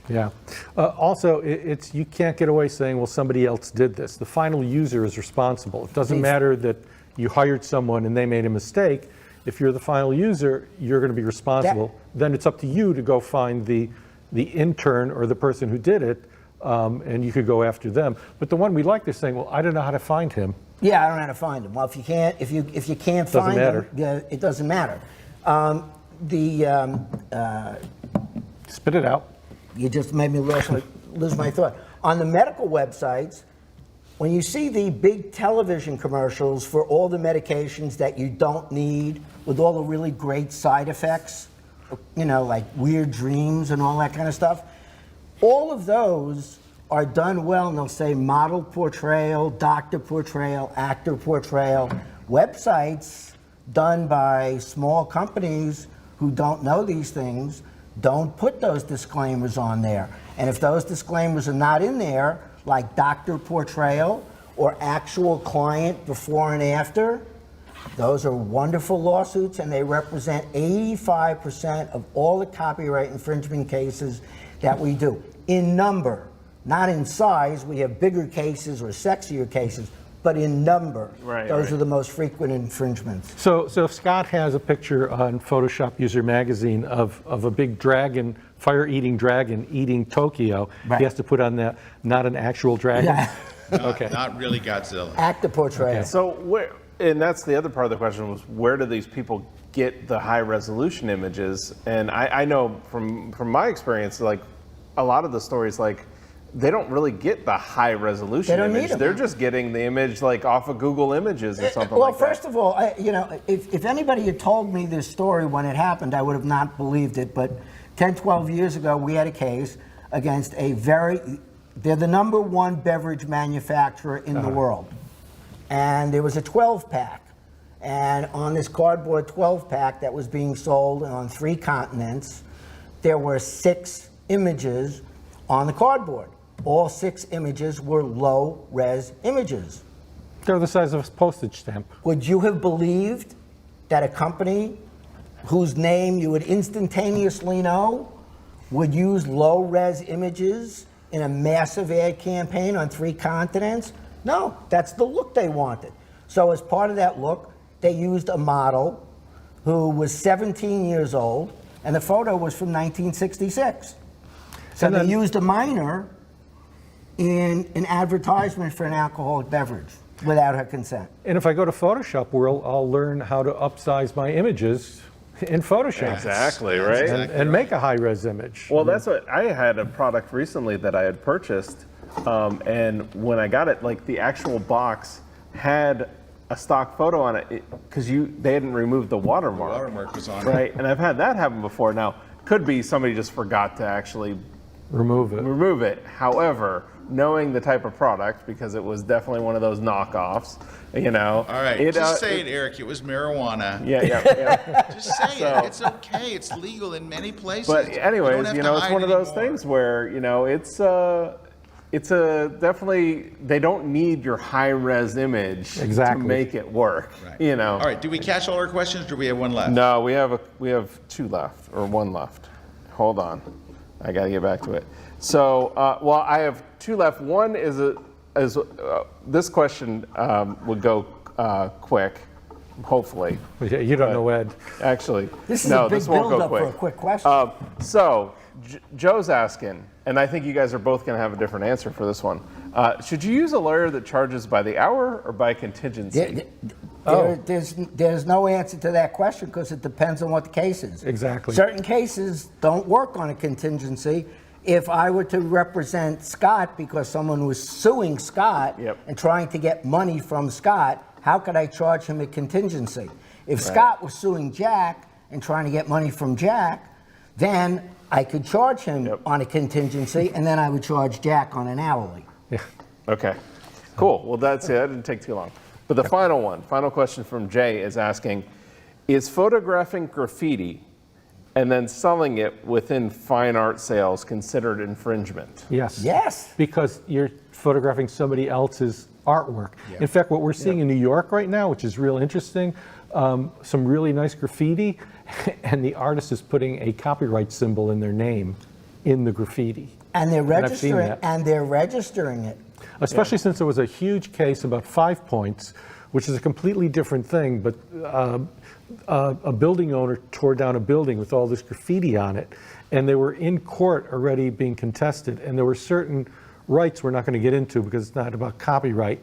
Yeah. Also, you can't get away saying, well, somebody else did this. The final user is responsible. It doesn't matter that you hired someone and they made a mistake. If you're the final user, you're going to be responsible. Then it's up to you to go find the intern or the person who did it, and you could go after them. But the one we like is saying, well, I don't know how to find him. Yeah, I don't know how to find him. Well, if you can't find him, it doesn't matter. Spit it out. You just made me lose my thought. On the medical websites, when you see the big television commercials for all the medications that you don't need with all the really great side effects, like weird dreams and all that kind of stuff, all of those are done well, and they'll say model portrayal, doctor portrayal, actor portrayal. Websites done by small companies who don't know these things don't put those disclaimers on there. And if those disclaimers are not in there, like doctor portrayal or actual client before and after, those are wonderful lawsuits, and they represent 85% of all the copyright infringement cases that we do. In number, Not in size, we have bigger cases or sexier cases, but in number. Right, Those right. are the most frequent infringements. So if Scott has a picture on Photoshop User Magazine of a big dragon, fire-eating dragon eating Tokyo, Right. he has to put on that, not an actual dragon? Yeah. Okay. Not really Godzilla. Actor portrayal. So where, and that's the other part of the question was, where do these people get the high resolution images? And I know from my experience, like a lot of the stories, like they don't really get the high resolution They don't image. need 'em. They're just getting the image like off of Google Images or something Well, like that. first of all, if anybody had told me this story when it happened, I would have not believed it. But 10, 12 years ago, we had a case against they're the #1 beverage manufacturer in the world. And there was a 12-pack. And on this cardboard 12-pack that was being sold on 3 continents, there were 6 images on the cardboard. All 6 images were low-res images. They're the size of a postage stamp. Would you have believed that a company whose name you would instantaneously know would use low-res images in a massive ad campaign on 3 continents? No, that's the look they wanted. So as part of that look, they used a model who was 17 years old, and the photo was from 1966. So they used a minor in an advertisement for an alcoholic beverage without her consent. And if I go to Photoshop World, I'll learn how to upsize my images in Photoshop. Exactly, right? And make a high-res image. Well, that's what I had a product recently that I had purchased, and when I got it, like the actual box had a stock photo on it because they hadn't removed the watermark. The watermark was on it. Right, and I've had that happen before. Now, could be somebody just forgot to actually remove it. However, knowing the type of product, because it was definitely one of those knockoffs, you know. All right, just say it, Eric. It was marijuana. Yeah. Just say it. It's okay. It's legal in many places. But anyways, don't you have know, to it's one of hide those anymore. things where, you know, it's a definitely, they don't need your high-res image to make it work, you know. All right, do we catch all our questions, or do we have one left? No, we have 2 left, or 1 left. Hold on, I gotta get back to it. So, well, I have 2 left. One is this question would go quick, hopefully. You don't know Ed. Actually, This is no, a big this won't go build-up quick. for a quick question. So, Joe's asking, and I think you guys are both going to have a different answer for this one. Should you use a lawyer that charges by the hour or by contingency? There's no answer to that question because it depends on what the case is. Exactly. Certain cases don't work on a contingency. If I were to represent Scott because someone was suing Scott and trying to get money from Scott, how could I charge him a contingency? If Scott was suing Jack and trying to get money from Jack, then I could charge him on a contingency, and then I would charge Jack on an hourly. Yeah. Okay. Cool. Well, that's it. That didn't take too long. But the final question from Jay is asking, is photographing graffiti and then selling it within fine art sales considered infringement? Yes. Yes. Because you're photographing somebody else's artwork. In fact, what we're seeing in New York right now, which is real interesting, some really nice graffiti, and the artist is putting a copyright symbol in their name in the graffiti. And they're I've seen registering that. and they're registering it. Especially since there was a huge case about 5 Points, which is a completely different thing, but a building owner tore down a building with all this graffiti on it, and they were in court already being contested, and there were certain rights we're not going to get into because it's not about copyright,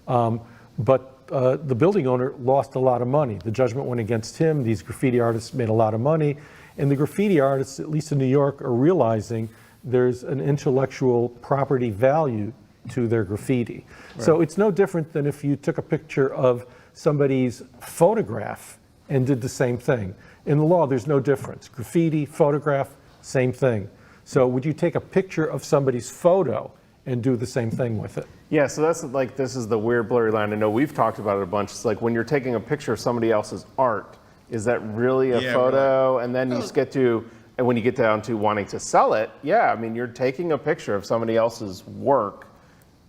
but the building owner lost a lot of money. The judgment went against him. These graffiti artists made a lot of money, and the graffiti artists, at least in New York, are realizing there's an intellectual property value to their graffiti. So it's no different than if you took a picture of somebody's photograph and did the same thing. In the law, there's no difference. Graffiti, photograph, same thing. So would you take a picture of somebody's photo and do the same thing with it? Yeah, so that's like, this is the weird blurry line. I know we've talked about it a bunch. It's like when you're taking a picture of somebody else's art, is that really a photo? And then you just get to, and when you get down to wanting to sell it, I mean, you're taking a picture of somebody else's work.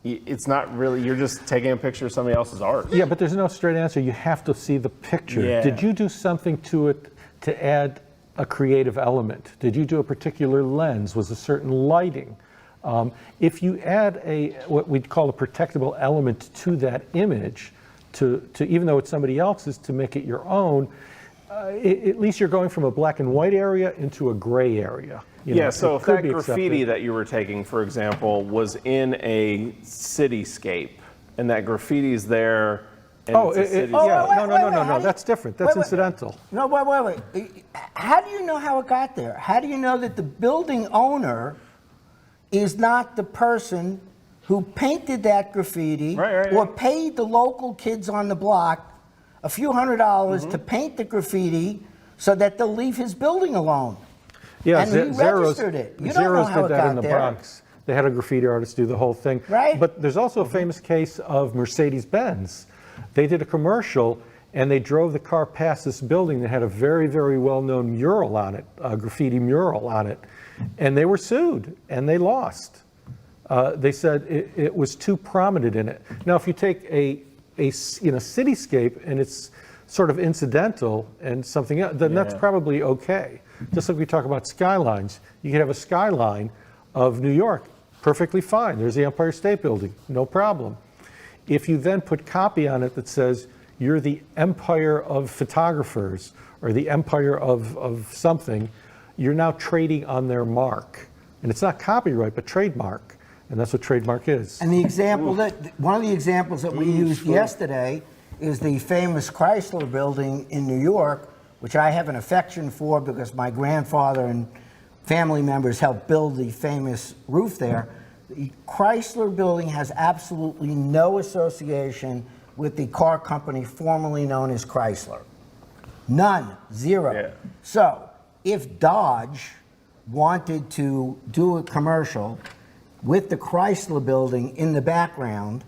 It's not really, you're just taking a picture of somebody else's art. Yeah, but there's no straight answer. You have to see the picture. Yeah. Did you do something to it to add a creative element? Did you do a particular lens? Was a certain lighting? If you add what we'd call a protectable element to that image, to even though it's somebody else's, to make it your own, at least you're going from a black and white area into a gray area. So if that graffiti that you were taking, for example, was in a cityscape, and that graffiti's there. And No, that's different. That's incidental. No, wait. How do you know how it got there? How do you know that the building owner is not the person who painted that graffiti or paid the local kids on the block a few $100s to paint the graffiti so that they'll leave his building alone? Yeah, and he registered it. You don't know how did it that got in the there. Bronx. They had a graffiti artist do the whole thing. Right. But there's also a famous case of Mercedes-Benz. They did a commercial and they drove the car past this building that had a very, very well-known mural on it, a graffiti mural on it. And they were sued and they lost. They said it was too prominent in it. Now, if you take a cityscape and it's sort of incidental and something else, then that's probably okay. Just like we talk about skylines. You can have a skyline of New York, perfectly fine. There's the Empire State Building, no problem. If you then put copy on it that says, you're the empire of photographers or the empire of something, you're now trading on their mark. And it's not copyright, but trademark. And that's what trademark is. And the example one of the examples that we used yesterday is the famous Chrysler building in New York, which I have an affection for because my grandfather and family members helped build the famous roof there. The Chrysler building has absolutely no association with the car company formerly known as Chrysler. None, zero. Yeah. So if Dodge wanted to do a commercial with the Chrysler building in the background,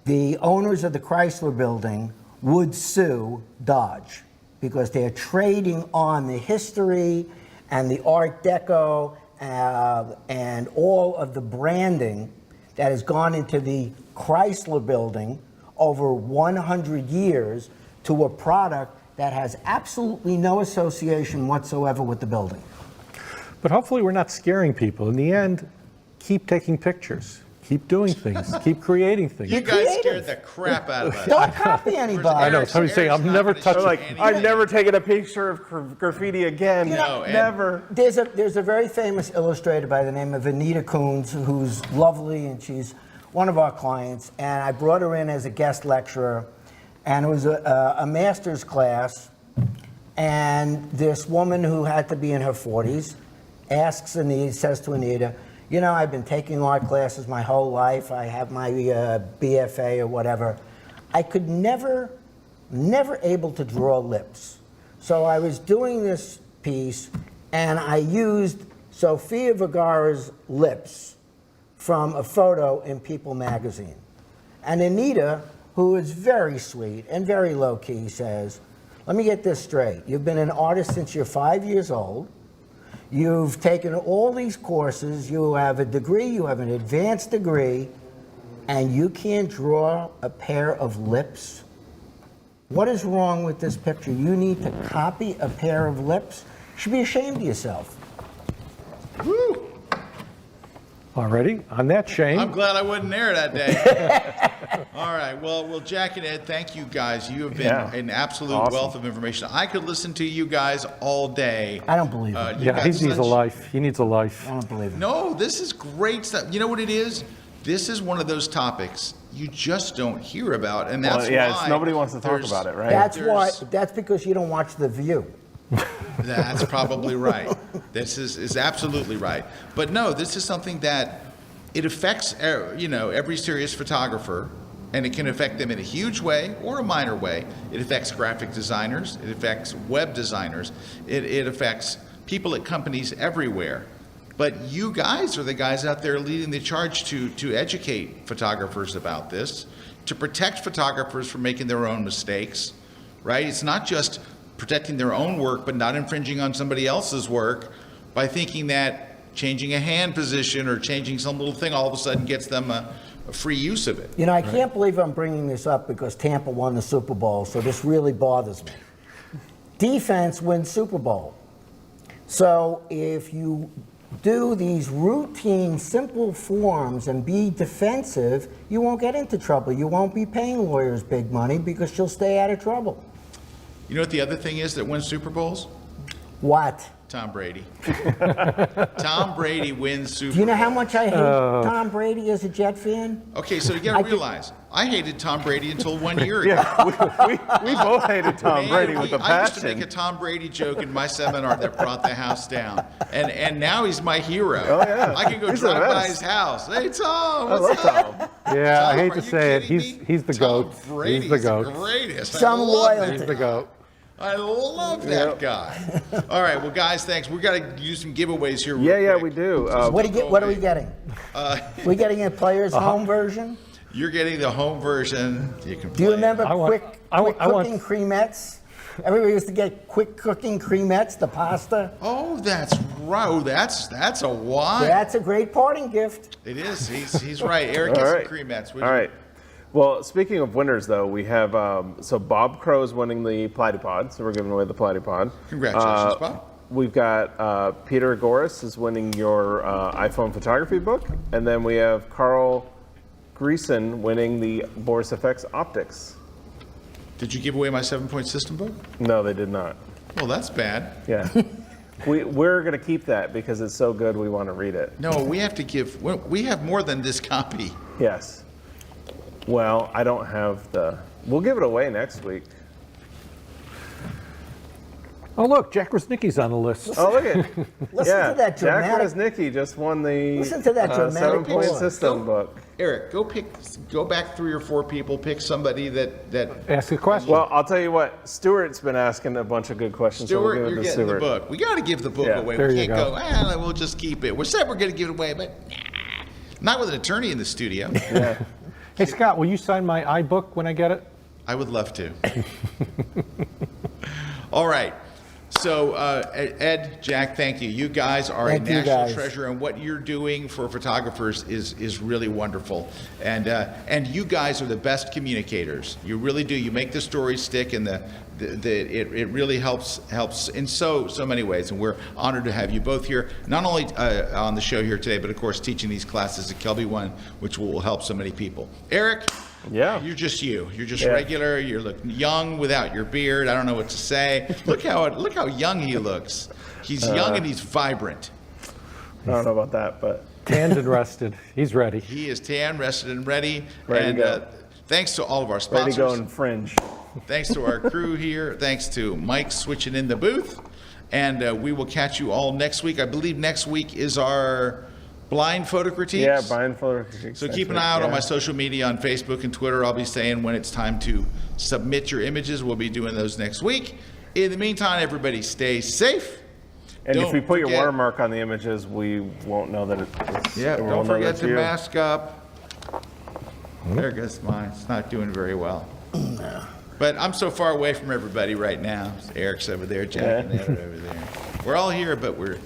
the owners of the Chrysler building would sue Dodge because they're trading on the history and the Art Deco and all of the branding that has gone into the Chrysler building over 100 years to a product that has absolutely no association whatsoever with the building. But hopefully we're not scaring people. In the end, keep taking pictures. Keep doing things. Keep creating things. You guys scared the crap out of us. Don't copy anybody. I know. Somebody's saying, I've never touched Like, I've never taken a picture of graffiti again. Never. There's a very famous illustrator by the name of Anita Coons, who's lovely, and she's one of our clients. And I brought her in as a guest lecturer, and it was a master's class. And this woman who had to be in her 40s asks Anita, says to Anita, you know, I've been taking art classes my whole life. I have my BFA or whatever. I could never able to draw lips. So I was doing this piece, and I used Sofia Vergara's lips from a photo in People magazine. And Anita, who is very sweet and very low-key, says, let me get this straight. You've been an artist since you're 5 years old. You've taken all these courses, you have a degree, you have an advanced degree, and you can't draw a pair of lips? What is wrong with this picture? You need to copy a pair of lips? You should be ashamed of yourself. Woo! Already on that, Shane. I'm glad I wasn't there that day. All right. Well, Jack and Ed, thank you guys. You have been an absolute wealth of information. I could listen to you guys all day. I don't believe it. Yeah, he needs a life. He needs a life. I don't believe it. No, this is great stuff. You know what it is? This is one of those topics you just don't hear about, and that's why nobody wants to talk about it, right? That's because you don't watch The View. That's probably right. This is absolutely right. But no, this is something that it affects every serious photographer, and it can affect them in a huge way or a minor way. It affects graphic designers. It affects web designers. It affects people at companies everywhere. But you guys are the guys out there leading the charge to educate photographers about this, to protect photographers from making their own mistakes, right? It's not just protecting their own work but not infringing on somebody else's work by thinking that changing a hand position or changing some little thing all of a sudden gets them a free use of it. You know, I can't believe I'm bringing this up because Tampa won the Super Bowl, so this really bothers me. Defense wins Super Bowl. So if you do these routine, simple forms and be defensive, you won't get into trouble. You won't be paying lawyers big money because you'll stay out of trouble. You know what the other thing is that wins Super Bowls? What? Tom Brady. Tom Brady wins Super Bowls. Do you know how much I hate Tom Brady as a Jet fan? Okay, so you got to realize, I hated Tom Brady until 1 year ago. Yeah, we both hated Tom Brady with a passion. I used to make a Tom Brady joke in my seminar that brought the house down, and now he's my hero. Oh, yeah. I can go He's drive the by best. his house. Hey, Tom, I what's love up? Tom. Yeah, Tom, I hate are to you say it. kidding me? He's the GOAT. Tom Brady He's the is GOAT. the greatest. Some I love loyalty. that He's the GOAT. I love that guy. All right, well, guys, thanks. We got to do some giveaways here. Real Yeah, quick. we do. What are we getting? We getting a player's home version? You're getting the home version. You can Do you play it. remember I want- quick I want- cooking cremettes? Everybody used to get quick cooking cremettes, the pasta. Oh, that's right. Oh, that's a wine. That's a great parting gift. It is. He's right. Eric, All get right. some cremettes. All right. Well, speaking of winners, though, we have so Bob Crow's winning the Platypod, so we're giving away the Platypod. Congratulations, Bob. We've got Peter Goris is winning your iPhone photography book, and then we have Carl Greason winning the Boris FX Optics. Did you give away my 7-point system book? No, they did not. Well, that's bad. Yeah. We're going to keep that because it's so good we want to read it. No, we have to give. We have more than this copy. Yes. Well, I don't have the... We'll give it away next week. Oh, look, Jack Reznicki's on the list. Oh, look at Listen to that Jack dramatic. Reznicki just won the Listen to that dramatic 7-point pause. system book. Eric, go back 3 or 4 people, pick somebody that. Ask a question. Well, I'll tell you what, Stuart's been asking a bunch of good questions. so we'll Stuart, give it you're to getting Stuart. the book. We got to give the book Yeah. away. There We you can't go. we'll just keep it. We said we're going to give it away, but not with an attorney in the studio. Yeah. Hey, Scott, will you sign my iBook when I get it? I would love to. All right. So, Ed, Jack, thank you. You guys are Thank a you, national guys. treasure, and what you're doing for photographers is really wonderful. And you guys are the best communicators. You really do. You make the story stick, and it really helps in so many ways. And we're honored to have you both here, not only on the show here today, but of course teaching these classes at Kelby 1, which will help so many people. Eric. Yeah. You're just you. You're just Yeah. regular. You look young without your beard. I don't know what to say. Look how young he looks. He's young and he's vibrant. I don't know about that, but Tanned and rested. He's ready. He is tan, rested, and ready. Ready and to go. Thanks to all of our ready sponsors. to go and fringe. Thanks to our crew here. Thanks to Mike switching in the booth. And we will catch you all next week. I believe next week is our blind photo critiques. Yeah, blind photo critiques. So keep an eye out on my social media on Facebook and Twitter. I'll be saying when it's time to submit your images. We'll be doing those next week. In the meantime, everybody stay safe. And if Don't we put your forget- watermark on the images, we won't know that it's. Yeah, we don't won't know forget that's to you. mask up. There goes mine. It's not doing very well. But I'm so far away from everybody right now. Eric's over there, Jack and Ed are over there. We're all here, but we're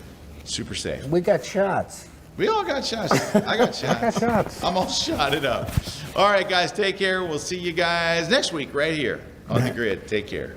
super safe. We got shots. We all got shots. I got shots. I'm all shotted up. All right, guys, take care. We'll see you guys next week right here on the grid. Take care.